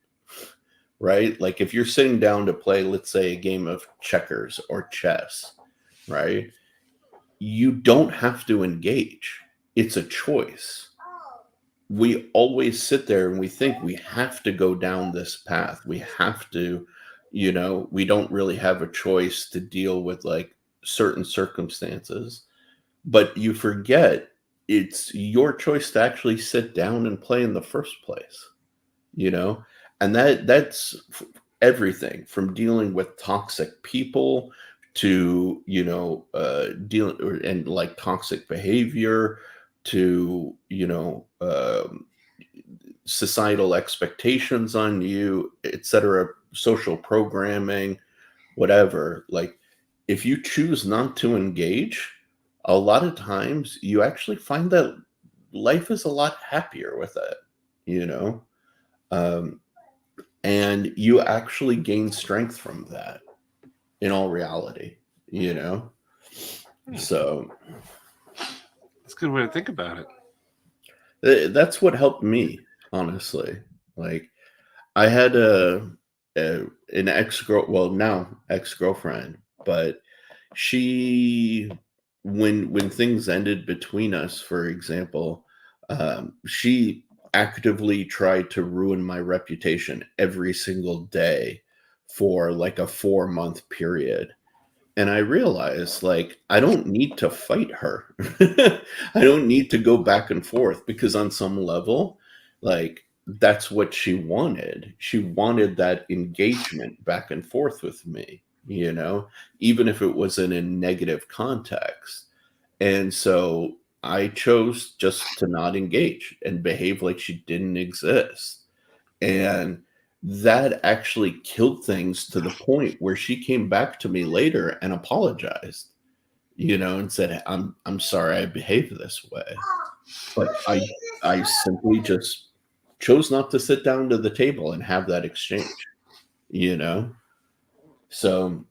Speaker 1: right? Like if you're sitting down to play, let's say, a game of checkers or chess, right? You don't have to engage. It's a choice. We always sit there and we think we have to go down this path. We have to, we don't really have a choice to deal with like certain circumstances. But you forget it's your choice to actually sit down and play in the first place, you know? And that's everything from dealing with toxic people to, dealing and like toxic behavior to, societal expectations on you, etc., social programming, whatever. Like if you choose not to engage, a lot of times you actually find that life is a lot happier with it, you know? Um, and you actually gain strength from that in all reality, you know?
Speaker 2: Hmm.
Speaker 1: So
Speaker 2: That's a good way to think about it.
Speaker 1: that's what helped me, honestly. Like I had an well, now ex-girlfriend, but she when things ended between us, for example, she actively tried to ruin my reputation every single day for like a 4-month period. And I realized, like, I don't need to fight her. I don't need to go back and forth because, on some level, like, that's what she wanted. She wanted that engagement back and forth with me, even if it was in a negative context. And so I chose just to not engage and behave like she didn't exist. And that actually killed things to the point where she came back to me later and apologized, and said, I'm sorry I behaved this way. But I simply just chose not to sit down to the table and have that exchange, you know? So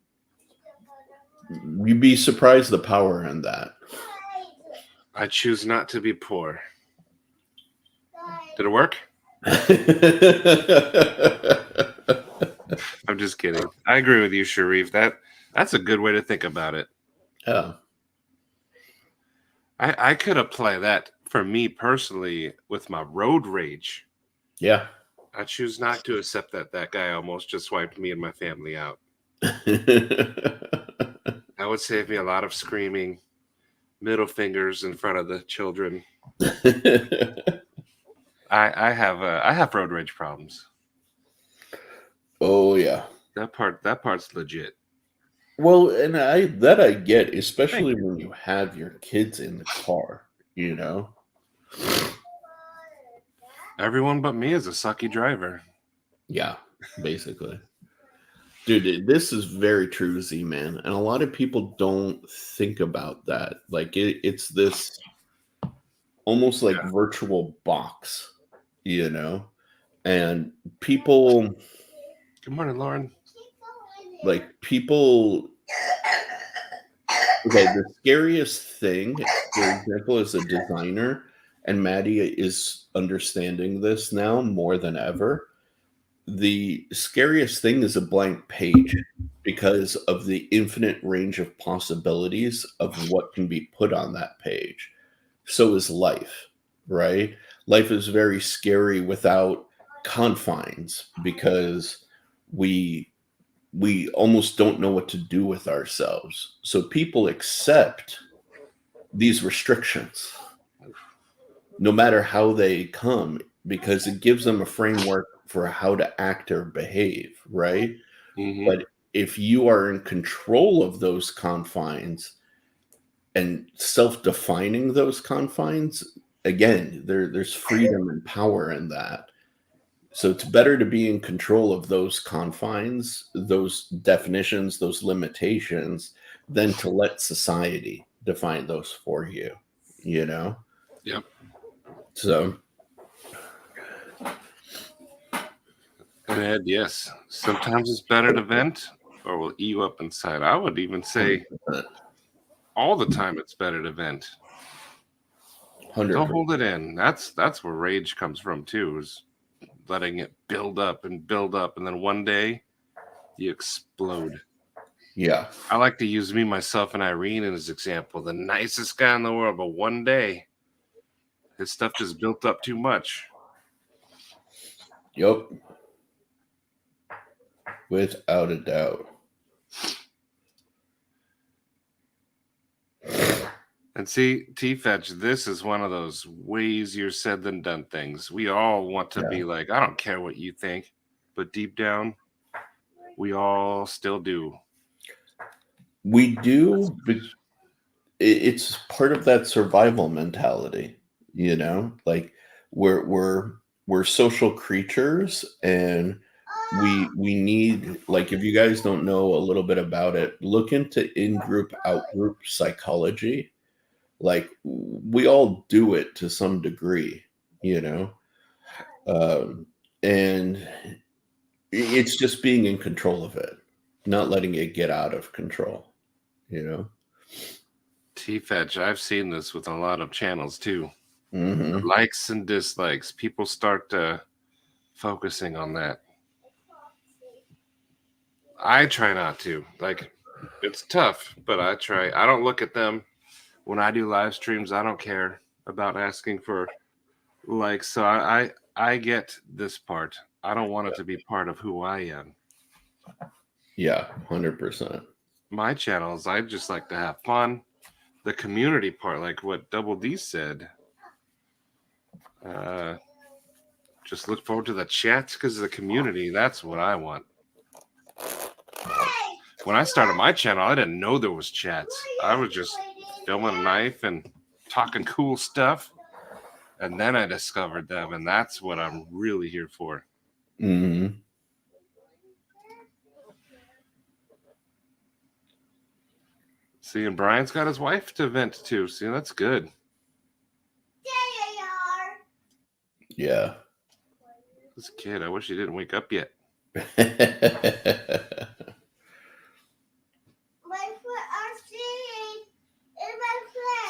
Speaker 1: you'd be surprised the power in that.
Speaker 2: I choose not to be poor. Did it work? I'm just kidding. I agree with you, Sharif. That's a good way to think about it.
Speaker 1: Yeah.
Speaker 2: I could apply that for me personally with my road rage.
Speaker 1: Yeah.
Speaker 2: I choose not to accept that guy almost just wiped me and my family out. That would save me a lot of screaming, middle fingers in front of the children. I have road rage problems.
Speaker 1: Oh yeah.
Speaker 2: That part's legit.
Speaker 1: Well, and I get,
Speaker 2: Thank
Speaker 1: especially
Speaker 2: you.
Speaker 1: when you have your kids in the car,
Speaker 2: Everyone but me is a sucky driver.
Speaker 1: Yeah, basically. Dude, this is very true, Z man. And a lot of people don't think about that. Like it's this almost like virtual box, and people
Speaker 2: Good morning, Lauren.
Speaker 1: people okay, the scariest thing, for example, as a designer, and Maddie is understanding this now more than ever. The scariest thing is a blank page because of the infinite range of possibilities of what can be put on that page. So is life, right? Life is very scary without confines because we almost don't know what to do with ourselves. So people accept these restrictions, no matter how they come, because it gives them a framework for how to act or behave, right?
Speaker 2: Mm-hmm.
Speaker 1: But if you are in control of those confines and self-defining those confines, again, there's freedom and power in that. So it's better to be in control of those confines, those definitions, those limitations, than to let society define those for you, you know?
Speaker 2: Yep.
Speaker 1: So,
Speaker 2: And Ed, yes, sometimes it's better to vent or will eat you up inside. I would even say
Speaker 1: 100%.
Speaker 2: all the time it's better to vent.
Speaker 1: 100%.
Speaker 2: Don't hold it in. That's where rage comes from too, is letting it build up, and then one day you explode.
Speaker 1: Yeah.
Speaker 2: I like to use me, myself, and Irene as example. The nicest guy in the world, but one day his stuff just built up too much.
Speaker 1: Yep. Without a doubt.
Speaker 2: And see, T-Fetch, this is one of those way easier said than done things. We all want to be like, I don't care what you think, but deep down, we all still do.
Speaker 1: We do. It's part of that survival mentality, you know. Like we're social creatures, and we need, like, if you guys don't know a little bit about it, look into in-group out-group psychology. Like, we all do it to some degree, you know. And it's just being in control of it, not letting it get out of control, you know.
Speaker 2: T-Fetch, I've seen this with a lot of channels too.
Speaker 1: Mm-hmm.
Speaker 2: Likes and dislikes. People start focusing on that. I try not to. Like, it's tough, but I try. I don't look at them when I do live streams. I don't care about asking for likes. So I get this part. I don't want it to be part of who I am.
Speaker 1: Yeah, 100%.
Speaker 2: My channels, I just like to have fun. The community part, like what Double D said. Just look forward to the chats because of the community. That's what I want. When I started my channel, I didn't know there was chats. I was just filming a knife and talking cool stuff. And then I discovered them, and that's what I'm really here for.
Speaker 1: Mm-hmm.
Speaker 2: See, and Brian's got his wife to vent to. See, that's good.
Speaker 1: Yeah.
Speaker 2: This kid, I wish he didn't wake up yet.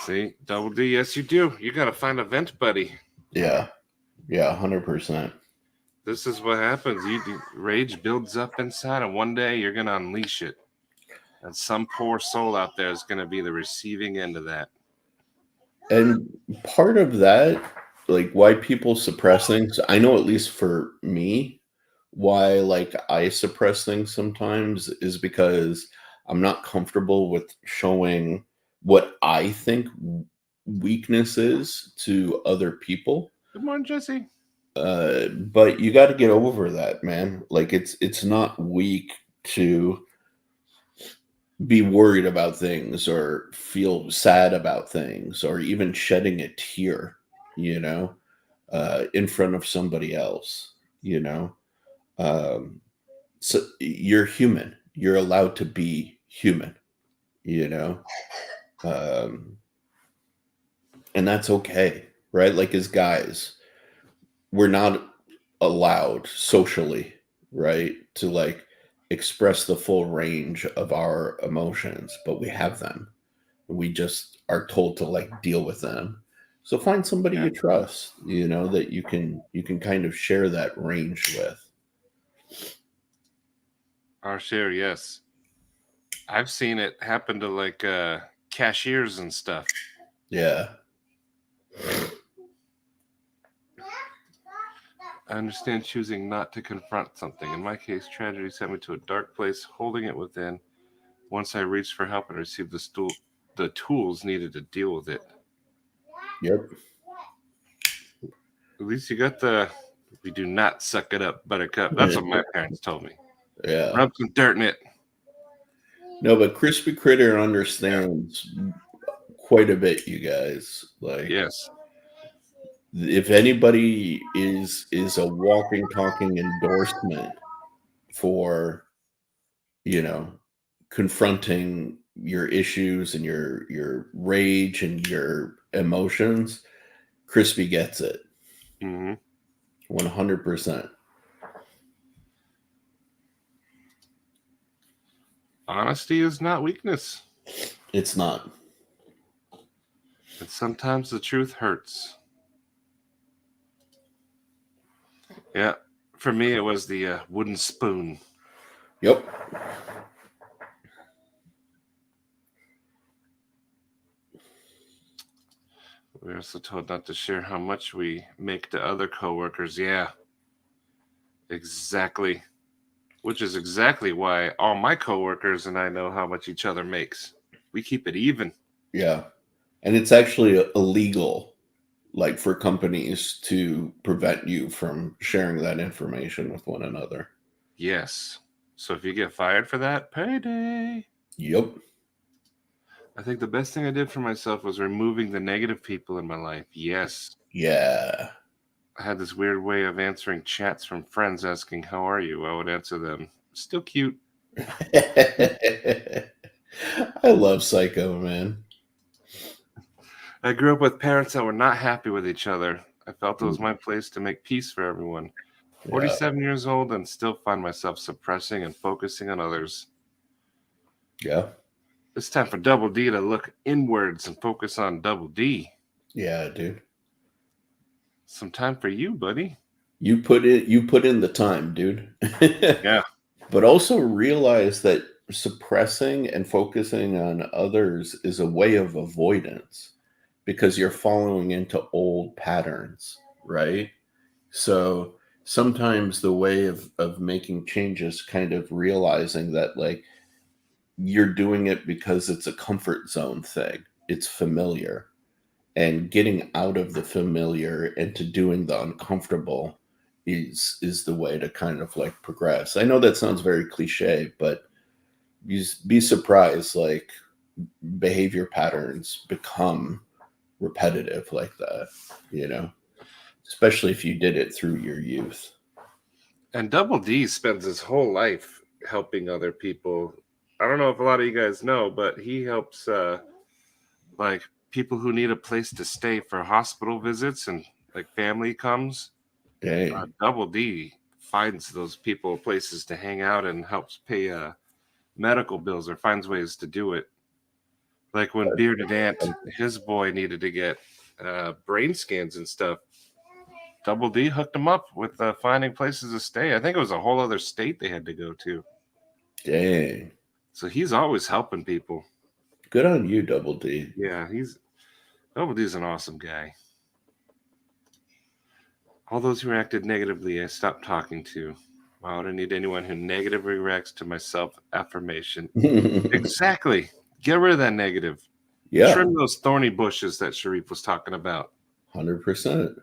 Speaker 2: See, Double D, yes, you do. You got to find a vent buddy.
Speaker 1: Yeah. Yeah, 100%.
Speaker 2: This is what happens. Rage builds up inside, and one day you're going to unleash it. And some poor soul out there is going to be the receiving end of that.
Speaker 1: And part of that, like, why people suppress things, I know, at least for me, why, like, I suppress things sometimes is because I'm not comfortable with showing what I think weakness is to other people.
Speaker 2: Good morning, Jesse.
Speaker 1: But you got to get over that, man. Like, it's not weak to be worried about things or feel sad about things or even shedding a tear, you know, in front of somebody else, you know. So you're human. You're allowed to be human, you know. And that's okay, right? Like, as guys, we're not allowed socially, right, to, like, express the full range of our emotions, but we have them. We just are told to, like, deal with them. So find somebody you trust, you know, that you can kind of share that range with.
Speaker 2: Our share, yes. I've seen it happen to, like, cashiers and stuff.
Speaker 1: Yeah.
Speaker 2: I understand choosing not to confront something. In my case, tragedy sent me to a dark place, holding it within. Once I reached for help and received the tools needed to deal with it.
Speaker 1: Yep.
Speaker 2: At least you got we do not suck it up, buttercup. That's what my parents told me.
Speaker 1: Yeah.
Speaker 2: Rub some dirt in it.
Speaker 1: No, but Crispy Critter understands quite a bit, you guys. Like,
Speaker 2: yes.
Speaker 1: If anybody is a walking, talking endorsement for, you know, confronting your issues and your rage and your emotions, Crispy gets it. 100%.
Speaker 2: Honesty is not weakness.
Speaker 1: It's not.
Speaker 2: And sometimes the truth hurts. Yeah. For me, it was the wooden spoon.
Speaker 1: Yep.
Speaker 2: We're also told not to share how much we make to other coworkers. Yeah. Exactly. Which is exactly why all my coworkers and I know how much each other makes. We keep it even.
Speaker 1: Yeah. And it's actually illegal, like, for companies to prevent you from sharing that information with one another.
Speaker 2: Yes. So if you get fired for that, payday.
Speaker 1: Yep.
Speaker 2: I think the best thing I did for myself was removing the negative people in my life. Yes.
Speaker 1: Yeah.
Speaker 2: I had this weird way of answering chats from friends asking, "How are you?" I would answer them, "Still cute."
Speaker 1: I love Psycho, man.
Speaker 2: I grew up with parents that were not happy with each other. I felt it was my place to make peace for everyone.
Speaker 1: Yeah.
Speaker 2: 47 years old and still find myself suppressing and focusing on others.
Speaker 1: Yeah.
Speaker 2: It's time for Double D to look inwards and focus on Double D.
Speaker 1: Yeah, dude.
Speaker 2: Some time for you, buddy.
Speaker 1: You put in the time, dude.
Speaker 2: Yeah.
Speaker 1: But also realize that suppressing and focusing on others is a way of avoidance because you're following into old patterns, right? So sometimes the way of making changes, kind of realizing that, like, you're doing it because it's a comfort zone thing. It's familiar. And getting out of the familiar into doing the uncomfortable is the way to kind of, like, progress. I know that sounds very cliche, but you be surprised, like, behavior patterns become repetitive like that, especially if you did it through your youth.
Speaker 2: And Double D spends his whole life helping other people. I don't know if a lot of you guys know, but he helps like people who need a place to stay for hospital visits and like family comes.
Speaker 1: Dang.
Speaker 2: Double D finds those people places to hang out and helps pay medical bills or finds ways to do it. Like when Bearded Ant, his boy needed to get brain scans and stuff. Double D hooked him up with finding places to stay. I think it was a whole other state they had to go to.
Speaker 1: Dang.
Speaker 2: So he's always helping people.
Speaker 1: Good on you, Double D.
Speaker 2: Yeah, Double D's an awesome guy. All those who reacted negatively, I stopped talking to. Why would I need anyone who negatively reacts to my self-affirmation? Exactly. Get rid of that negative.
Speaker 1: Yeah.
Speaker 2: Trim those thorny bushes that Sharif was talking about.
Speaker 1: 100%.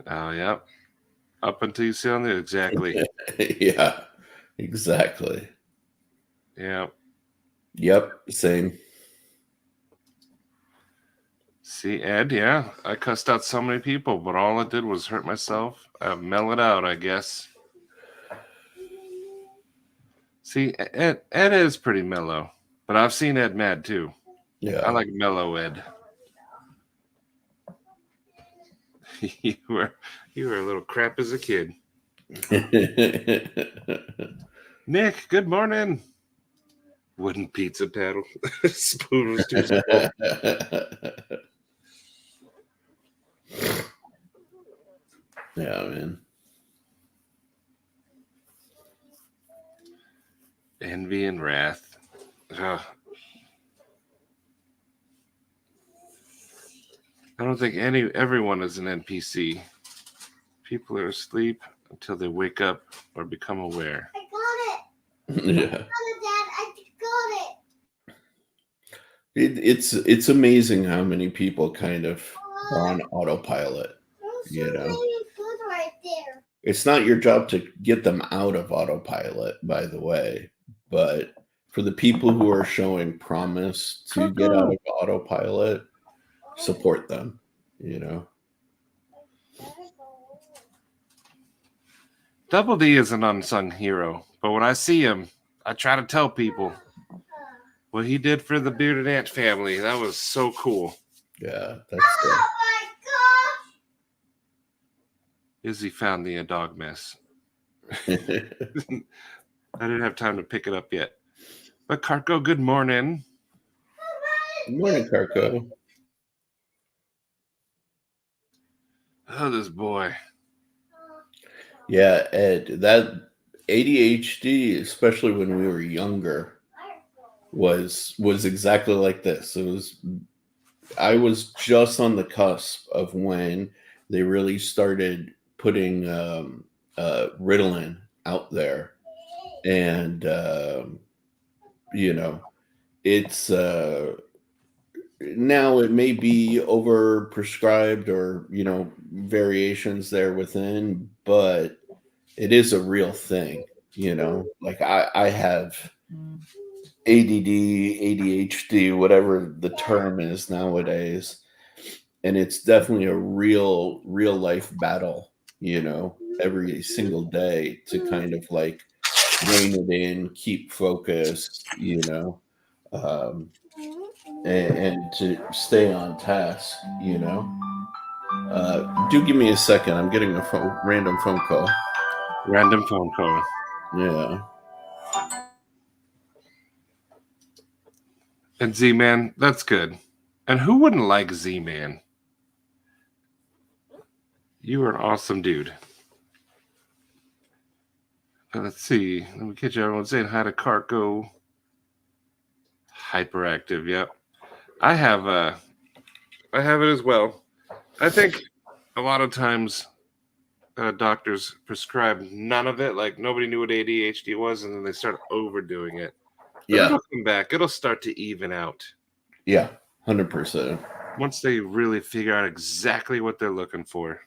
Speaker 2: Oh, yeah. Up until you see on there. Exactly.
Speaker 1: Yeah, exactly.
Speaker 2: Yeah.
Speaker 1: Yep, same.
Speaker 2: See, Ed, yeah. I cussed out so many people, but all I did was hurt myself. I mellowed out, I guess. See, Ed is pretty mellow, but I've seen Ed mad too.
Speaker 1: Yeah.
Speaker 2: I like mellow Ed. you were a little crap as a kid. Nick, good morning. Wooden pizza paddle. Spoon was too small.
Speaker 1: Yeah, man.
Speaker 2: Envy and wrath. Ugh. I don't think everyone is an NPC. People are asleep until they wake up or become aware.
Speaker 3: I got it.
Speaker 1: Yeah.
Speaker 3: I got it, Dad. I got it.
Speaker 1: It's amazing how many people kind of are on autopilot.
Speaker 3: There's so many food right there.
Speaker 1: It's not your job to get them out of autopilot, by the way, but for the people who are showing promise to get out of autopilot, support them,
Speaker 2: Double D is an unsung hero, but when I see him, I try to tell people what he did for the Bearded Ant family. That was so cool.
Speaker 1: Yeah, that's
Speaker 3: Oh my gosh!
Speaker 2: Izzy found the dog mess. I didn't have time to pick it up yet. But Carco, good morning.
Speaker 1: Good morning, Carco.
Speaker 2: Oh, this boy.
Speaker 1: Yeah, Ed, that ADHD, especially when we were younger, was exactly like this. I was just on the cusp of when they really started putting Ritalin out there, and it's now it may be over prescribed or variations there within, but it is a real thing. Like I have ADD, ADHD, whatever the term is nowadays, and it's definitely a real life battle, every single day to kind of like rein it in, keep focused, and to stay on task, do give me a second. I'm getting a random phone call.
Speaker 2: Random phone call.
Speaker 1: Yeah.
Speaker 2: And Z-Man, that's good. And who wouldn't like Z-Man? You are an awesome dude. Let's see. Let me catch everyone saying hi to Carco. Hyperactive, yep. I have it as well. I think a lot of times doctors prescribe none of it. Like nobody knew what ADHD was, and then they start overdoing it. But
Speaker 1: Yeah.
Speaker 2: it'll come back. It'll start to even out.
Speaker 1: Yeah. 100%.
Speaker 2: Once they really figure out exactly what they're looking for.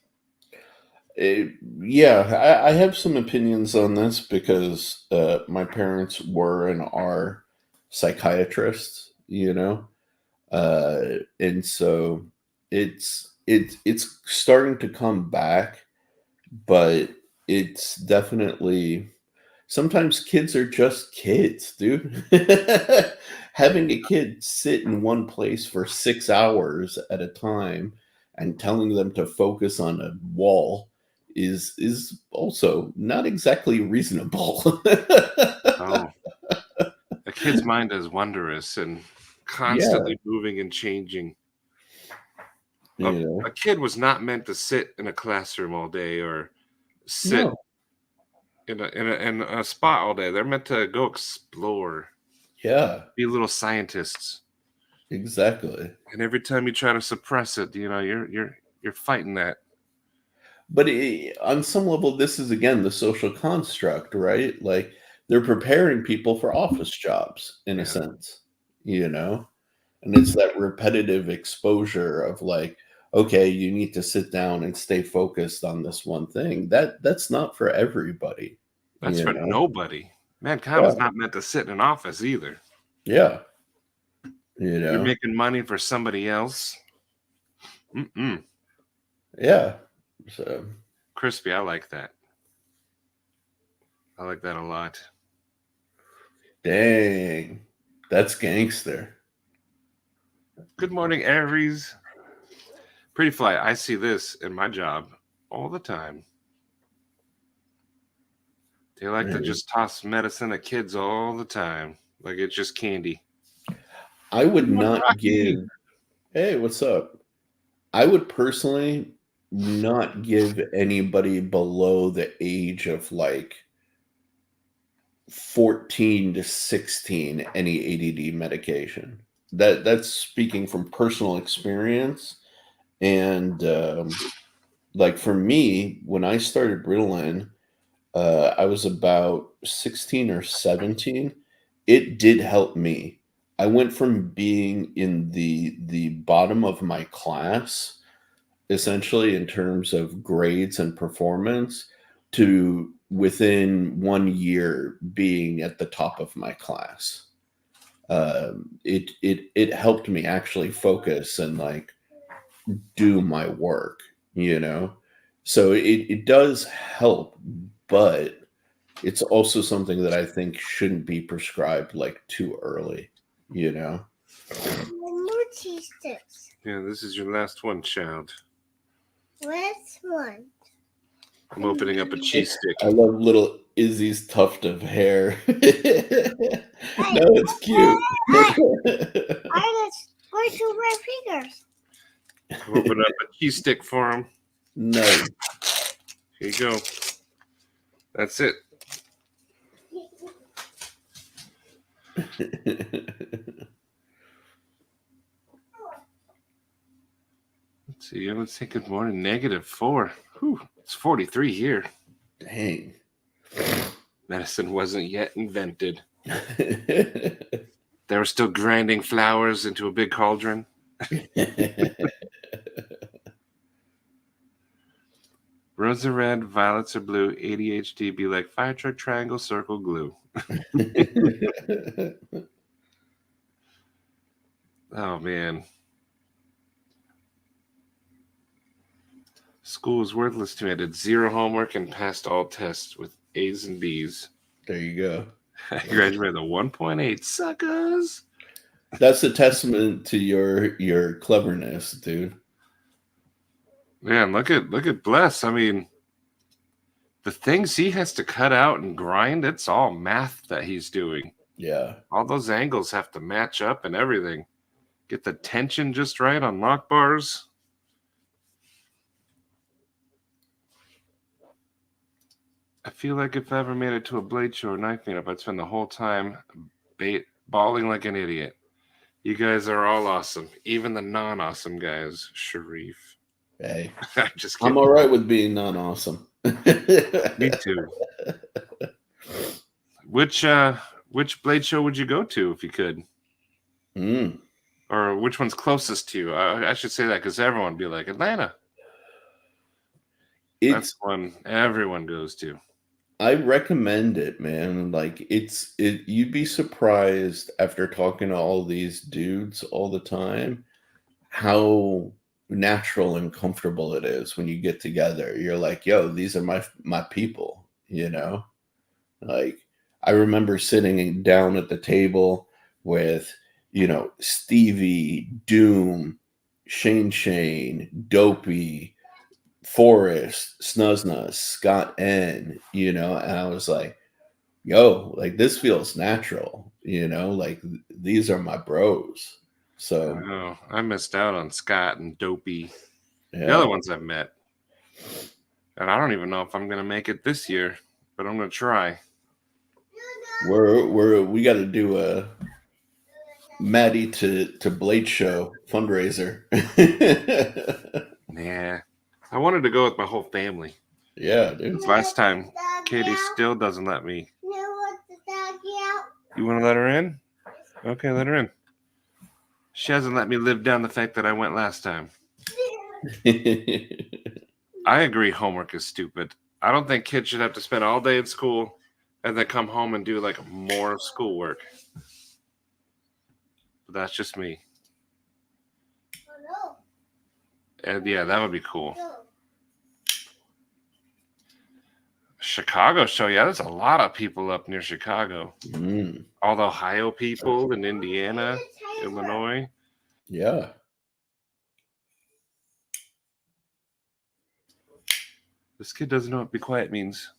Speaker 1: Yeah, I have some opinions on this because my parents were and are psychiatrists, and so it's starting to come back, but it's definitely sometimes kids are just kids, dude. Having a kid sit in one place for 6 hours at a time and telling them to focus on a wall is also not exactly reasonable.
Speaker 2: Oh, a kid's mind is wondrous and constantly moving and changing. A kid was not meant to sit in a classroom all day or sit in a spot all day. They're meant to go explore.
Speaker 1: Yeah.
Speaker 2: Be little scientists.
Speaker 1: Exactly.
Speaker 2: And every time you try to suppress it, you're fighting that.
Speaker 1: But on some level, this is again the social construct, right? Like they're preparing people for office jobs in a sense, and it's that repetitive exposure of like, okay, you need to sit down and stay focused on this one thing. That's not for everybody.
Speaker 2: That's for nobody. Mankind was not meant to sit in an office either.
Speaker 1: Yeah.
Speaker 2: You're making money for somebody else.
Speaker 1: Yeah. So
Speaker 2: crispy, I like that. I like that a lot.
Speaker 1: Dang. That's gangster.
Speaker 2: Good morning, Aries. Pretty Fly, I see this in my job all the time. They like to just toss medicine at kids all the time. Like it's just candy.
Speaker 1: I would not give... Hey, what's up? I would personally not give anybody below the age of like 14 to 16 any ADD medication. That's speaking from personal experience. And like for me, when I started Ritalin, I was about 16 or 17. It did help me. I went from being in the bottom of my class, essentially in terms of grades and performance, to within 1 year being at the top of my class. It helped me actually focus and like do my work, So it does help, but it's also something that I think shouldn't be prescribed like too early, you know?
Speaker 3: More cheese sticks.
Speaker 2: Yeah, this is your last one, child.
Speaker 3: Last one.
Speaker 2: I'm opening up a cheese stick.
Speaker 1: I love little Izzy's tuft of hair. No, it's cute.
Speaker 3: I just going through my fingers.
Speaker 2: I'm opening up a cheese stick for him.
Speaker 1: Nice.
Speaker 2: Here you go. That's it. Let's see. Let's say good morning. -4. Whew, it's 43 here.
Speaker 1: Dang.
Speaker 2: Medicine wasn't yet invented. They were still grinding flowers into a big cauldron. Roses are red, violets are blue. ADHD be like fire truck, triangle, circle, glue. Oh, man. School was worthless to me. I did 0 homework and passed all tests with A's and B's.
Speaker 1: There you go.
Speaker 2: I graduated with a 1.8. Suckers.
Speaker 1: That's a testament to your cleverness, dude.
Speaker 2: Man, look at Bless. I mean, the things he has to cut out and grind, it's all math that he's doing.
Speaker 1: Yeah.
Speaker 2: All those angles have to match up and everything. Get the tension just right on lock bars. I feel like if I ever made it to a blade show or knife meetup, I'd spend the whole time bawling like an idiot. You guys are all awesome. Even the non-awesome guys, Sharif.
Speaker 1: Hey.
Speaker 2: I'm just kidding.
Speaker 1: I'm all right with being non-awesome.
Speaker 2: Me too. Which blade show would you go to if you could? Or which one's closest to you? I should say that because everyone would be like, Atlanta. That's one everyone goes to.
Speaker 1: I recommend it, man. Like you'd be surprised after talking to all these dudes all the time how natural and comfortable it is when you get together. You're like, yo, these are my people, you know? Like I remember sitting down at the table with, you know, Stevie, Doom, Shane, Dopey, Forrest, Snuznus, Scott N, you know, and I was like, yo, like this feels natural, you know, like these are my bros. So
Speaker 2: I missed out on Scott and Dopey.
Speaker 1: yeah.
Speaker 2: The other ones I've met. And I don't even know if I'm gonna make it this year, but I'm gonna try.
Speaker 1: We gotta do a Maddie to Blade Show fundraiser.
Speaker 2: Nah. I wanted to go with my whole family.
Speaker 1: Yeah, dude.
Speaker 2: Last time, Katie still doesn't let me. You want to let her in? Okay, let her in. She hasn't let me live down the fact that I went last time. I agree homework is stupid. I don't think kids should have to spend all day at school and then come home and do like more schoolwork. But that's just me. And yeah, that would be cool. Chicago show, yeah, there's a lot of people up near Chicago. All the Ohio people in Indiana, Illinois.
Speaker 1: Yeah.
Speaker 2: This kid doesn't know what be quiet means.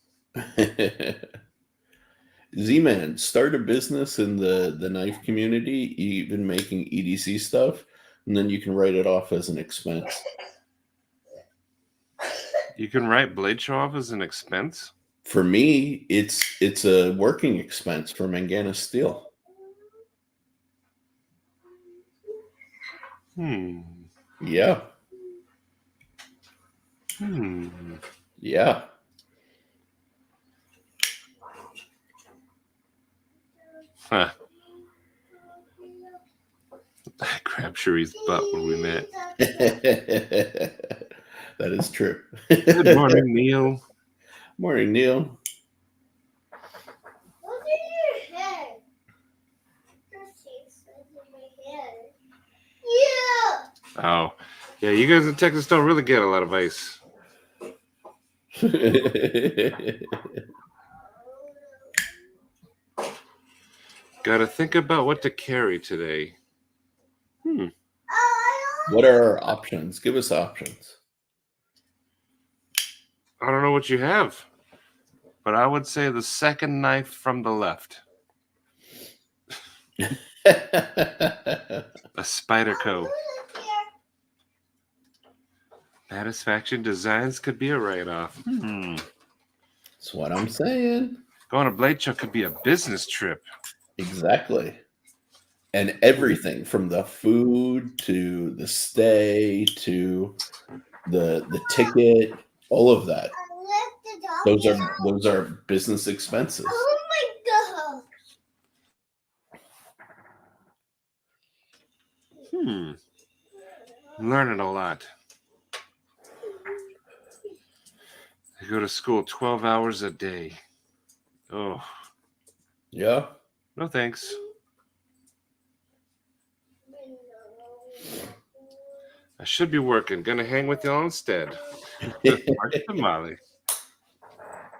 Speaker 1: Z-Man, start a business in the knife community, even making EDC stuff, and then you can write it off as an expense.
Speaker 2: You can write blade show off as an expense?
Speaker 1: For me, it's a working expense for Mangana Steel. Yeah. Yeah.
Speaker 2: Huh. I grabbed Cherie's butt when we met.
Speaker 1: That is true.
Speaker 2: Good morning, Neil.
Speaker 1: Morning, Neil.
Speaker 3: Look at your head. Yeah.
Speaker 2: Oh, yeah, you guys in Texas don't really get a lot of ice. Gotta think about what to carry today.
Speaker 1: What are our options? Give us options.
Speaker 2: I don't know what you have, but I would say the second knife from the left. A Spyderco. Mattisfaction designs could be a write-off.
Speaker 1: That's what I'm saying.
Speaker 2: Going to Blade Show could be a business trip.
Speaker 1: Exactly. And everything from the food to the stay to the ticket, all of that. Those are business expenses.
Speaker 3: Oh my god.
Speaker 2: I'm learning a lot. I go to school 12 hours a day. Oh.
Speaker 1: Yeah.
Speaker 2: No thanks. I should be working. Gonna hang with y'all instead. Mark Molly.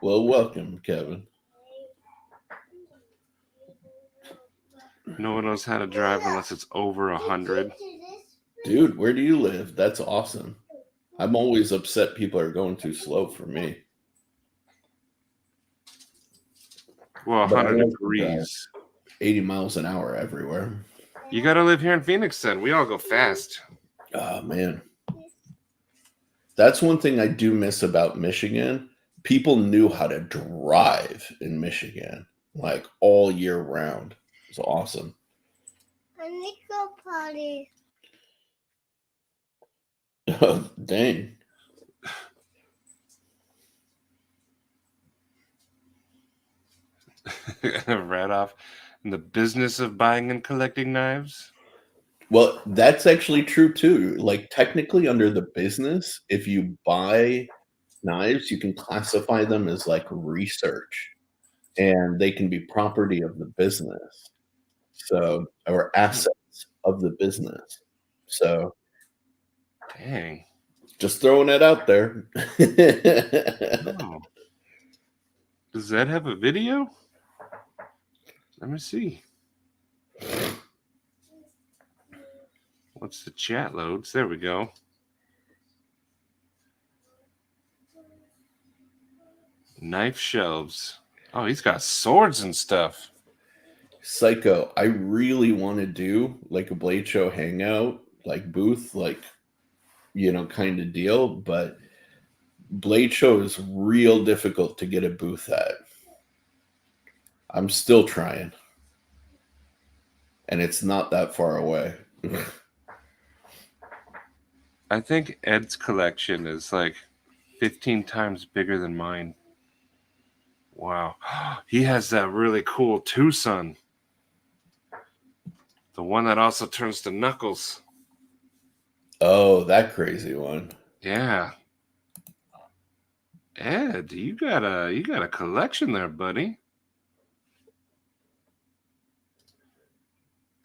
Speaker 1: Well, welcome, Kevin.
Speaker 2: No one knows how to drive unless it's over 100.
Speaker 1: Dude, where do you live? That's awesome. I'm always upset people are going too slow for me.
Speaker 2: Well,
Speaker 1: But I
Speaker 2: 100
Speaker 1: like to
Speaker 2: degrees.
Speaker 1: 80 miles an hour everywhere.
Speaker 2: You gotta live here in Phoenix then. We all go fast.
Speaker 1: Oh, man. That's one thing I do miss about Michigan. People knew how to drive in Michigan, like all year round. It was awesome.
Speaker 3: I need to go potty.
Speaker 1: Oh, dang.
Speaker 2: Right off in the business of buying and collecting knives.
Speaker 1: Well, that's actually true too. Like technically under the business, if you buy knives, you can classify them as like research and they can be property of the business. So, or assets of the business. So,
Speaker 2: Dang.
Speaker 1: just throwing it out there.
Speaker 2: Oh. Does that have a video? Let me see. Once the chat loads, there we go. Knife shelves. Oh, he's got swords and stuff.
Speaker 1: Psycho, I really want to do like a Blade Show hangout, like booth, like, kind of deal. But Blade Show is real difficult to get a booth at. I'm still trying. And it's not that far away.
Speaker 2: I think Ed's collection is like 15 times bigger than mine. Wow. He has that really cool Tucson. The one that also turns to knuckles.
Speaker 1: Oh, that crazy one.
Speaker 2: Yeah. Ed, you got a collection there, buddy.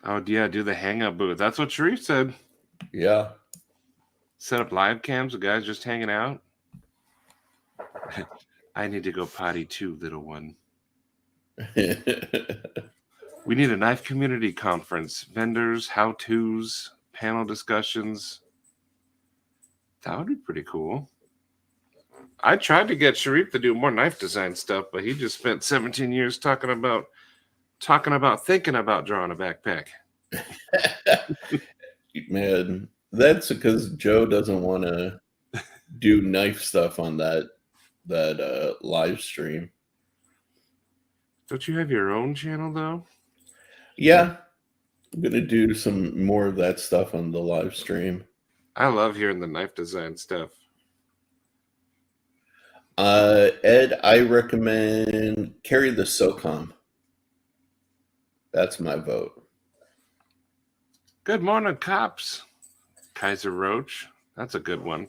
Speaker 2: Oh yeah, do the hangout booth. That's what Sharif said.
Speaker 1: Yeah.
Speaker 2: Set up live cams, the guys just hanging out. I need to go potty too, little one. We need a knife community conference. Vendors, how-tos, panel discussions. That would be pretty cool. I tried to get Sharif to do more knife design stuff, but he just spent 17 years talking about thinking about drawing a backpack.
Speaker 1: Man, that's because Joe doesn't want to do knife stuff on that live stream.
Speaker 2: Don't you have your own channel though?
Speaker 1: Yeah, I'm gonna do some more of that stuff on the live stream.
Speaker 2: I love hearing the knife design stuff.
Speaker 1: Ed, I recommend carry the SOCOM. That's my vote.
Speaker 2: Good morning, cops. Kaiser Roach. That's a good one.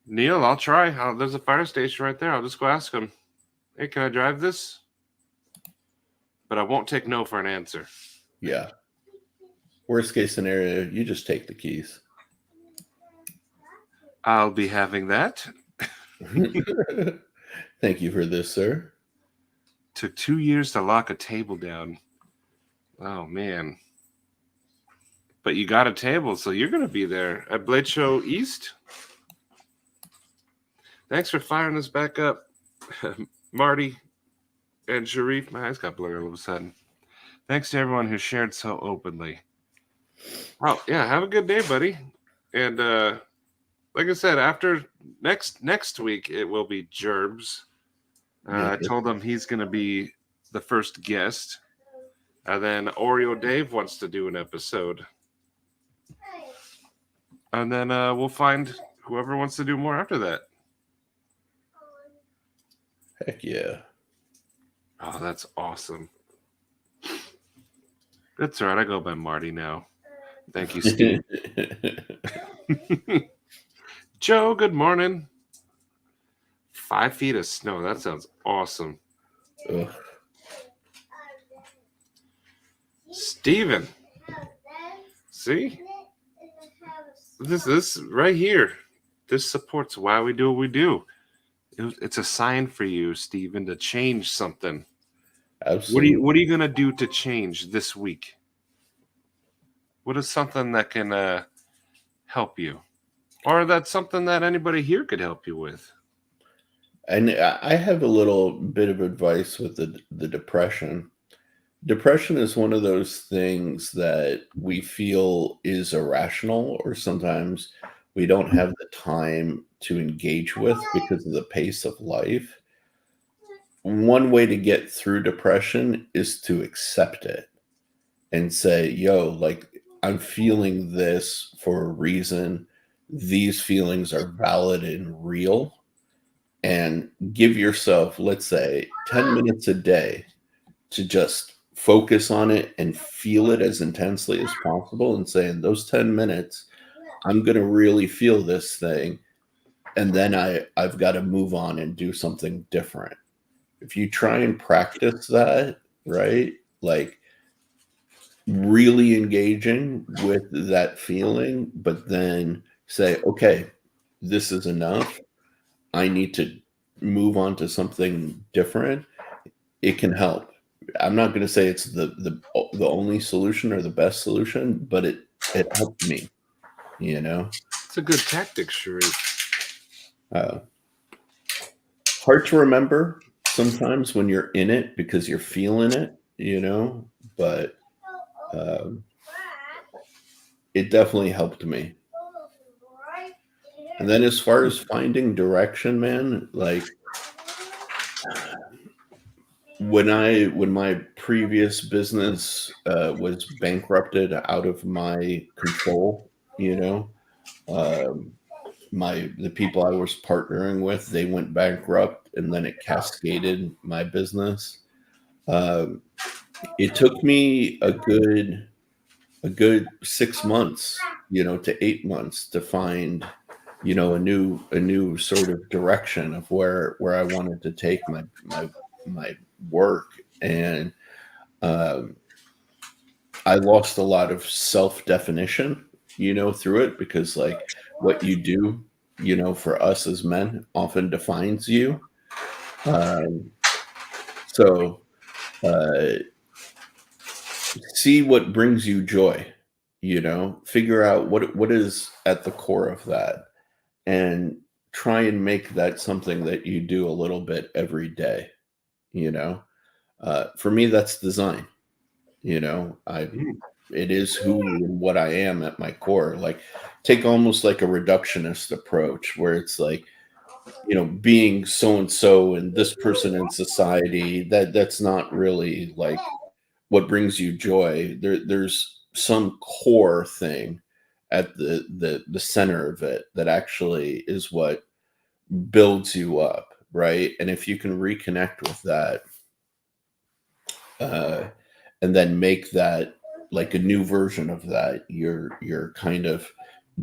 Speaker 2: Neil, I'll try. There's a fire station right there. I'll just go ask him. Hey, can I drive this? But I won't take no for an answer.
Speaker 1: Yeah. Worst case scenario, you just take the keys.
Speaker 2: I'll be having that.
Speaker 1: Thank you for this, sir.
Speaker 2: Took 2 years to lock a table down. Oh, man. But you got a table, so you're going to be there at Blade Show East. Thanks for firing us back up, Marty and Sharif. My eyes got blurry all of a sudden. Thanks to everyone who shared so openly. Oh, yeah, have a good day, buddy. And like I said, after next week, it will be Gerbs. I told him he's going to be the first guest. And then Oreo Dave wants to do an episode. And then we'll find whoever wants to do more after that.
Speaker 1: Heck yeah.
Speaker 2: Oh, that's awesome. That's all right. I go by Marty now. Thank you, Steve. Joe, good morning. 5 feet of snow. That sounds awesome.
Speaker 1: Ugh.
Speaker 2: Steven. See? This right here. This supports why we do what we do. It's a sign for you, Steven, to change something.
Speaker 1: Absolutely.
Speaker 2: What are you gonna do to change this week? What is something that can help you? Or that's something that anybody here could help you with?
Speaker 1: And I have a little bit of advice with the depression. Depression is one of those things that we feel is irrational, or sometimes we don't have the time to engage with because of the pace of life. One way to get through depression is to accept it and say, yo, like, I'm feeling this for a reason. These feelings are valid and real. And give yourself, let's say, 10 minutes a day to just focus on it and feel it as intensely as possible, and say, in those 10 minutes, I'm going to really feel this thing. And then I've got to move on and do something different. If you try and practice that, right? Like really engaging with that feeling, but then say, okay, this is enough. I need to move on to something different. It can help. I'm not going to say it's the only solution or the best solution, but it helped me, you know?
Speaker 2: It's a good tactic, Sharif.
Speaker 1: Hard to remember sometimes when you're in it because you're feeling it, you know, but it definitely helped me. And then as far as finding direction, man, like when my previous business was bankrupted out of my control, you know, the people I was partnering with, they went bankrupt, and then it cascaded my business. It took me a good 6 months, you know, to 8 months to find, you know, a new sort of direction of where I wanted to take my work. And I lost a lot of self-definition, you know, through it, because like what you do, you know, for us as men often defines you. So see what brings you joy, you know, figure out what is at the core of that, and try and make that something that you do a little bit every day, you know. For me, that's design. You know, it is who and what I am at my core. Like, take almost like a reductionist approach where it's like, you know, being so and so and this person in society, that's not really like what brings you joy. There's some core thing at the center of it that actually is what builds you up, right? And if you can reconnect with that, and then make that like a new version of that your kind of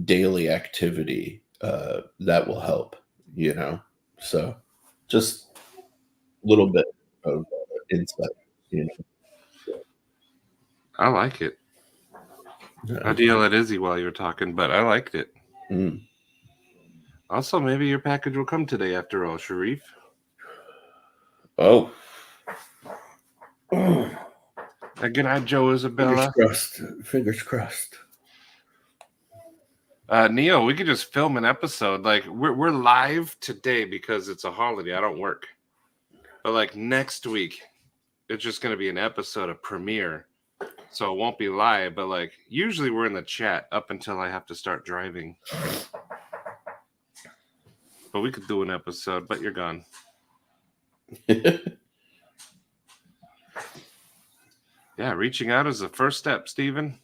Speaker 1: daily activity, that will help, you know. So just a little bit of insight, you
Speaker 2: I like it.
Speaker 1: know.
Speaker 2: I had to yell at Izzy while you were talking, but I liked it. Also, maybe your package will come today after all, Sharif.
Speaker 1: Oh.
Speaker 2: Good night, Joe
Speaker 1: Fingers
Speaker 2: Isabella.
Speaker 1: crossed. Fingers crossed.
Speaker 2: Neo, we could just film an episode. Like we're live today because it's a holiday. I don't work. But like next week, it's just gonna be an episode of premiere. So it won't be live, but like usually we're in the chat up until I have to start driving. But we could do an episode, but you're gone. Yeah, reaching out is the first step, Steven.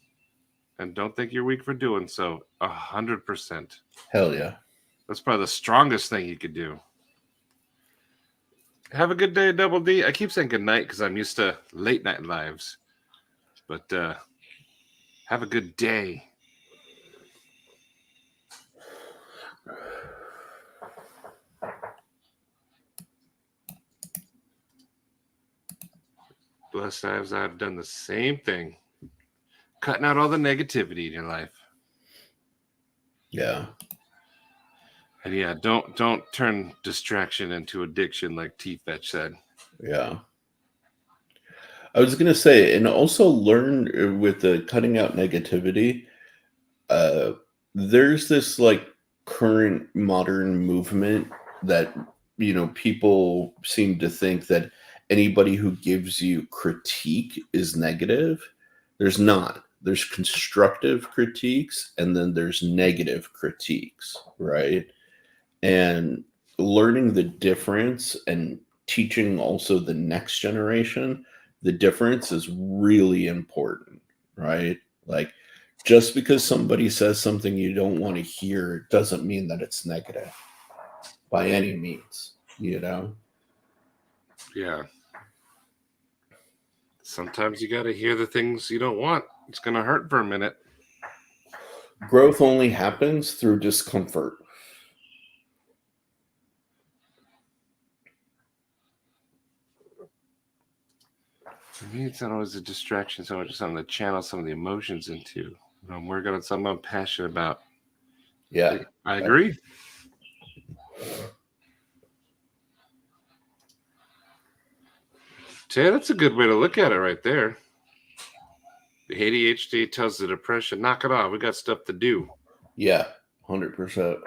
Speaker 2: And don't think you're weak for doing so. 100%.
Speaker 1: Hell yeah.
Speaker 2: That's probably the strongest thing you could do. Have a good day, Double D. I keep saying good night because I'm used to late night lives. But have a good day. Blessed lives, I've done the same thing. Cutting out all the negativity in your life.
Speaker 1: Yeah.
Speaker 2: And yeah, don't turn distraction into addiction like T-Fetch said.
Speaker 1: Yeah. I was going to say, and also learn with the cutting out negativity, there's this like current modern movement that, you know, people seem to think that anybody who gives you critique is negative. There's not. There's constructive critiques and then there's negative critiques, right? And learning the difference and teaching also the next generation the difference is really important, right? Like just because somebody says something you don't want to hear doesn't mean that it's negative by any means, you know?
Speaker 2: Yeah. Sometimes you got to hear the things you don't want. It's going to hurt for a minute.
Speaker 1: Growth only happens through discomfort.
Speaker 2: For me, it's not always a distraction so much as something to channel some of the emotions into. I'm working on something I'm passionate about.
Speaker 1: Yeah.
Speaker 2: I agree. Ted, that's a good way to look at it right there. The ADHD tells the depression, knock it off. We got stuff to do.
Speaker 1: Yeah, 100%.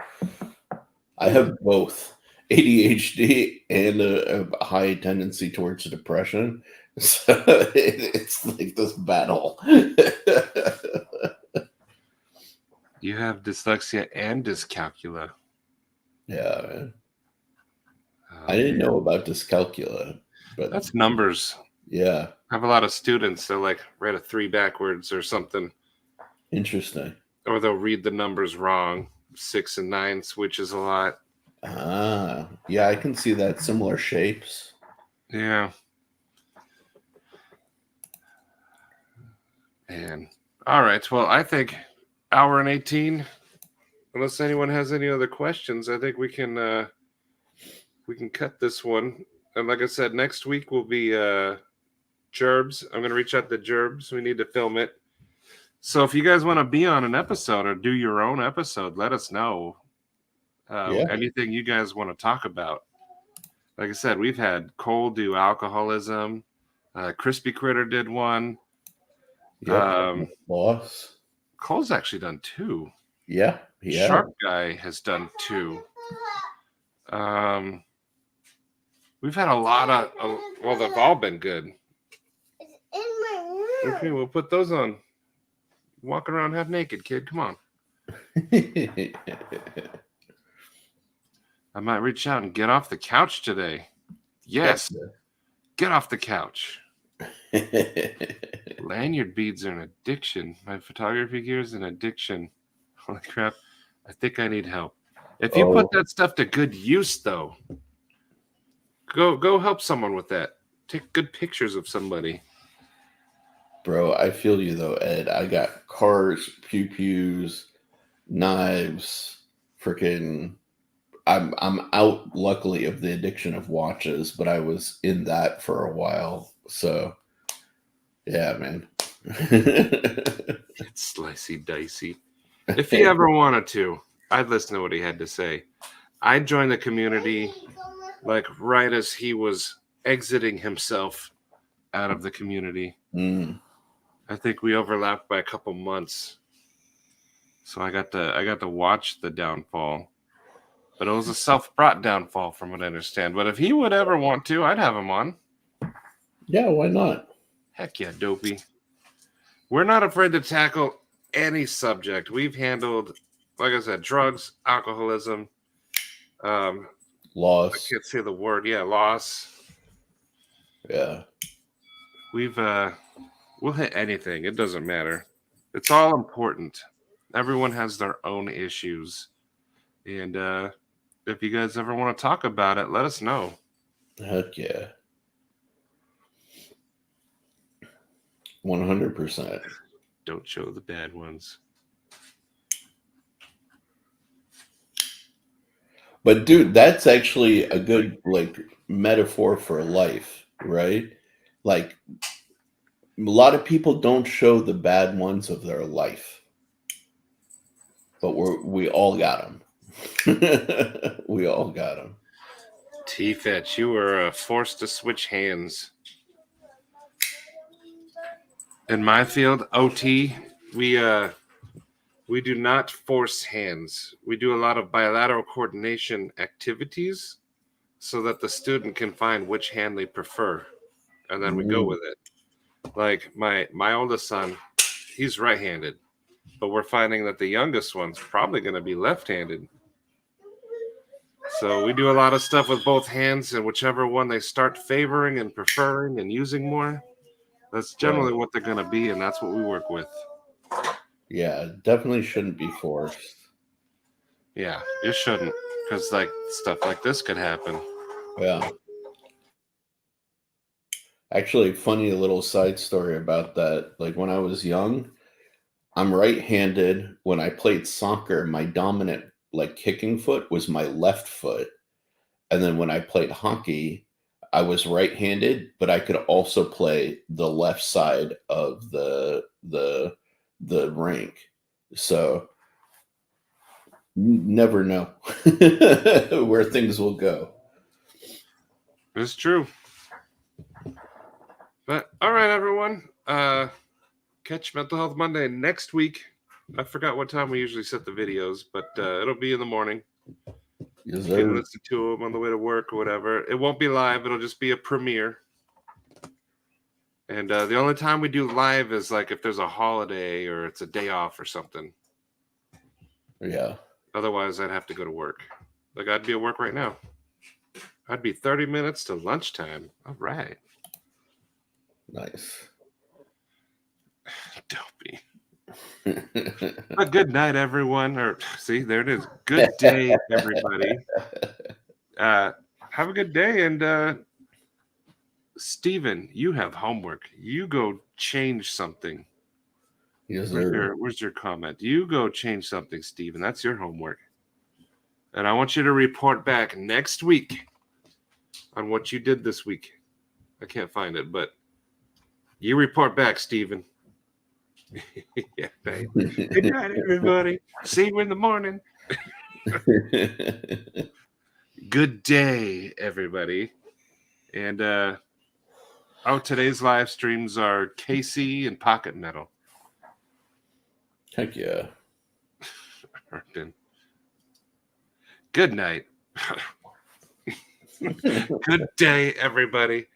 Speaker 1: I have both ADHD and a high tendency towards depression. So it's like this battle.
Speaker 2: You have dyslexia and dyscalculia.
Speaker 1: Yeah, man. I didn't know about dyscalculia, but
Speaker 2: that's numbers.
Speaker 1: Yeah.
Speaker 2: I have a lot of students that like write a 3 backwards or something.
Speaker 1: Interesting.
Speaker 2: Or they'll read the numbers wrong. 6 and 9 switches a lot.
Speaker 1: Ah, yeah, I can see that. Similar shapes.
Speaker 2: Yeah. Man. All right. Well, I think hour and 18. Unless anyone has any other questions, I think we can cut this one. And like I said, next week will be Gerbs. I'm gonna reach out to Gerbs. We need to film it. So if you guys want to be on an episode or do your own episode, let us know. Anything you guys want to talk about. Like I said, we've had Cole do alcoholism. Crispy Critter did one.
Speaker 1: Boss.
Speaker 2: Cole's actually done 2.
Speaker 1: Yeah.
Speaker 2: Shark Guy has done 2. We've had a lot of, well, they've all been good.
Speaker 3: It's in my room.
Speaker 2: Okay, we'll put those on. Walking around half naked, kid. Come on. I might reach out and get off the couch today. Yes. Get off the couch. Lanyard beads are an addiction. My photography gear is an addiction. Holy crap. I think I need help. If you put that stuff to good use, though, go help someone with that. Take good pictures of somebody.
Speaker 1: Bro, I feel you, though, Ed. I got cars, pew-pews, knives, freaking... I'm out, luckily, of the addiction of watches, but I was in that for a while. So, yeah, man.
Speaker 2: It's slicey dicey. If you ever wanted to. I'd listen to what he had to say. I joined the community like right as he was exiting himself out of the community. I think we overlapped by a couple months, so I got to watch the downfall. But it was a self-brought downfall, from what I understand. But if he would ever want to, I'd have him on.
Speaker 1: Yeah, why not?
Speaker 2: Heck yeah, Dopey. We're not afraid to tackle any subject. We've handled, like I said, drugs, alcoholism. I
Speaker 1: Loss.
Speaker 2: can't say the word. Yeah, loss.
Speaker 1: Yeah.
Speaker 2: We'll hit anything. It doesn't matter. It's all important. Everyone has their own issues. And if you guys ever want to talk about it, let us know.
Speaker 1: Heck yeah. 100%.
Speaker 2: Don't show the bad ones.
Speaker 1: But dude, that's actually a good like metaphor for life, right? Like a lot of people don't show the bad ones of their life, but we all got them. We all got them.
Speaker 2: T-Fetch, you were forced to switch hands. In my field, OT, we do not force hands. We do a lot of bilateral coordination activities so that the student can find which hand they prefer, and then we go with it. Like my oldest son, he's right-handed, but we're finding that the youngest one's probably going to be left-handed. So we do a lot of stuff with both hands, and whichever one they start favoring and preferring and using more, that's generally what they're going to be, and that's what we work with.
Speaker 1: Yeah, definitely shouldn't be forced.
Speaker 2: Yeah, it shouldn't, because like stuff like this could happen.
Speaker 1: Yeah. Actually, funny little side story about that. Like when I was young, I'm right-handed. When I played soccer, my dominant like kicking foot was my left foot. And then when I played hockey, I was right-handed, but I could also play the left side of the rink. So you never know where things will go.
Speaker 2: It's true. But all right, everyone. Catch Mental Health Monday next week. I forgot what time we usually set the videos, but it'll be in the morning.
Speaker 1: Yes,
Speaker 2: You can listen to them on the way to work or whatever. It won't be live. It'll just be a premiere. And the only time we do live is like if there's a holiday or it's a day off or something.
Speaker 1: Yeah.
Speaker 2: Otherwise, I'd have to go to work. Like I'd be at work right now. I'd be 30 minutes to lunchtime. All right.
Speaker 1: Nice.
Speaker 2: Dopey. A good night, everyone. Or see, there it is. Good day, everybody. Have a good day. And Steven, you have homework. You go change something.
Speaker 1: Yes, sir.
Speaker 2: Where's your comment? You go change something, Steven. That's your homework. And I want you to report back next week on what you did this week. I can't find it, but you report back, Steven. Yeah, right. Good night, everybody. See you in the morning. Good day, everybody. And today's live streams are Casey and Pocket Metal.
Speaker 1: Heck yeah.
Speaker 2: Good night. Good day, everybody.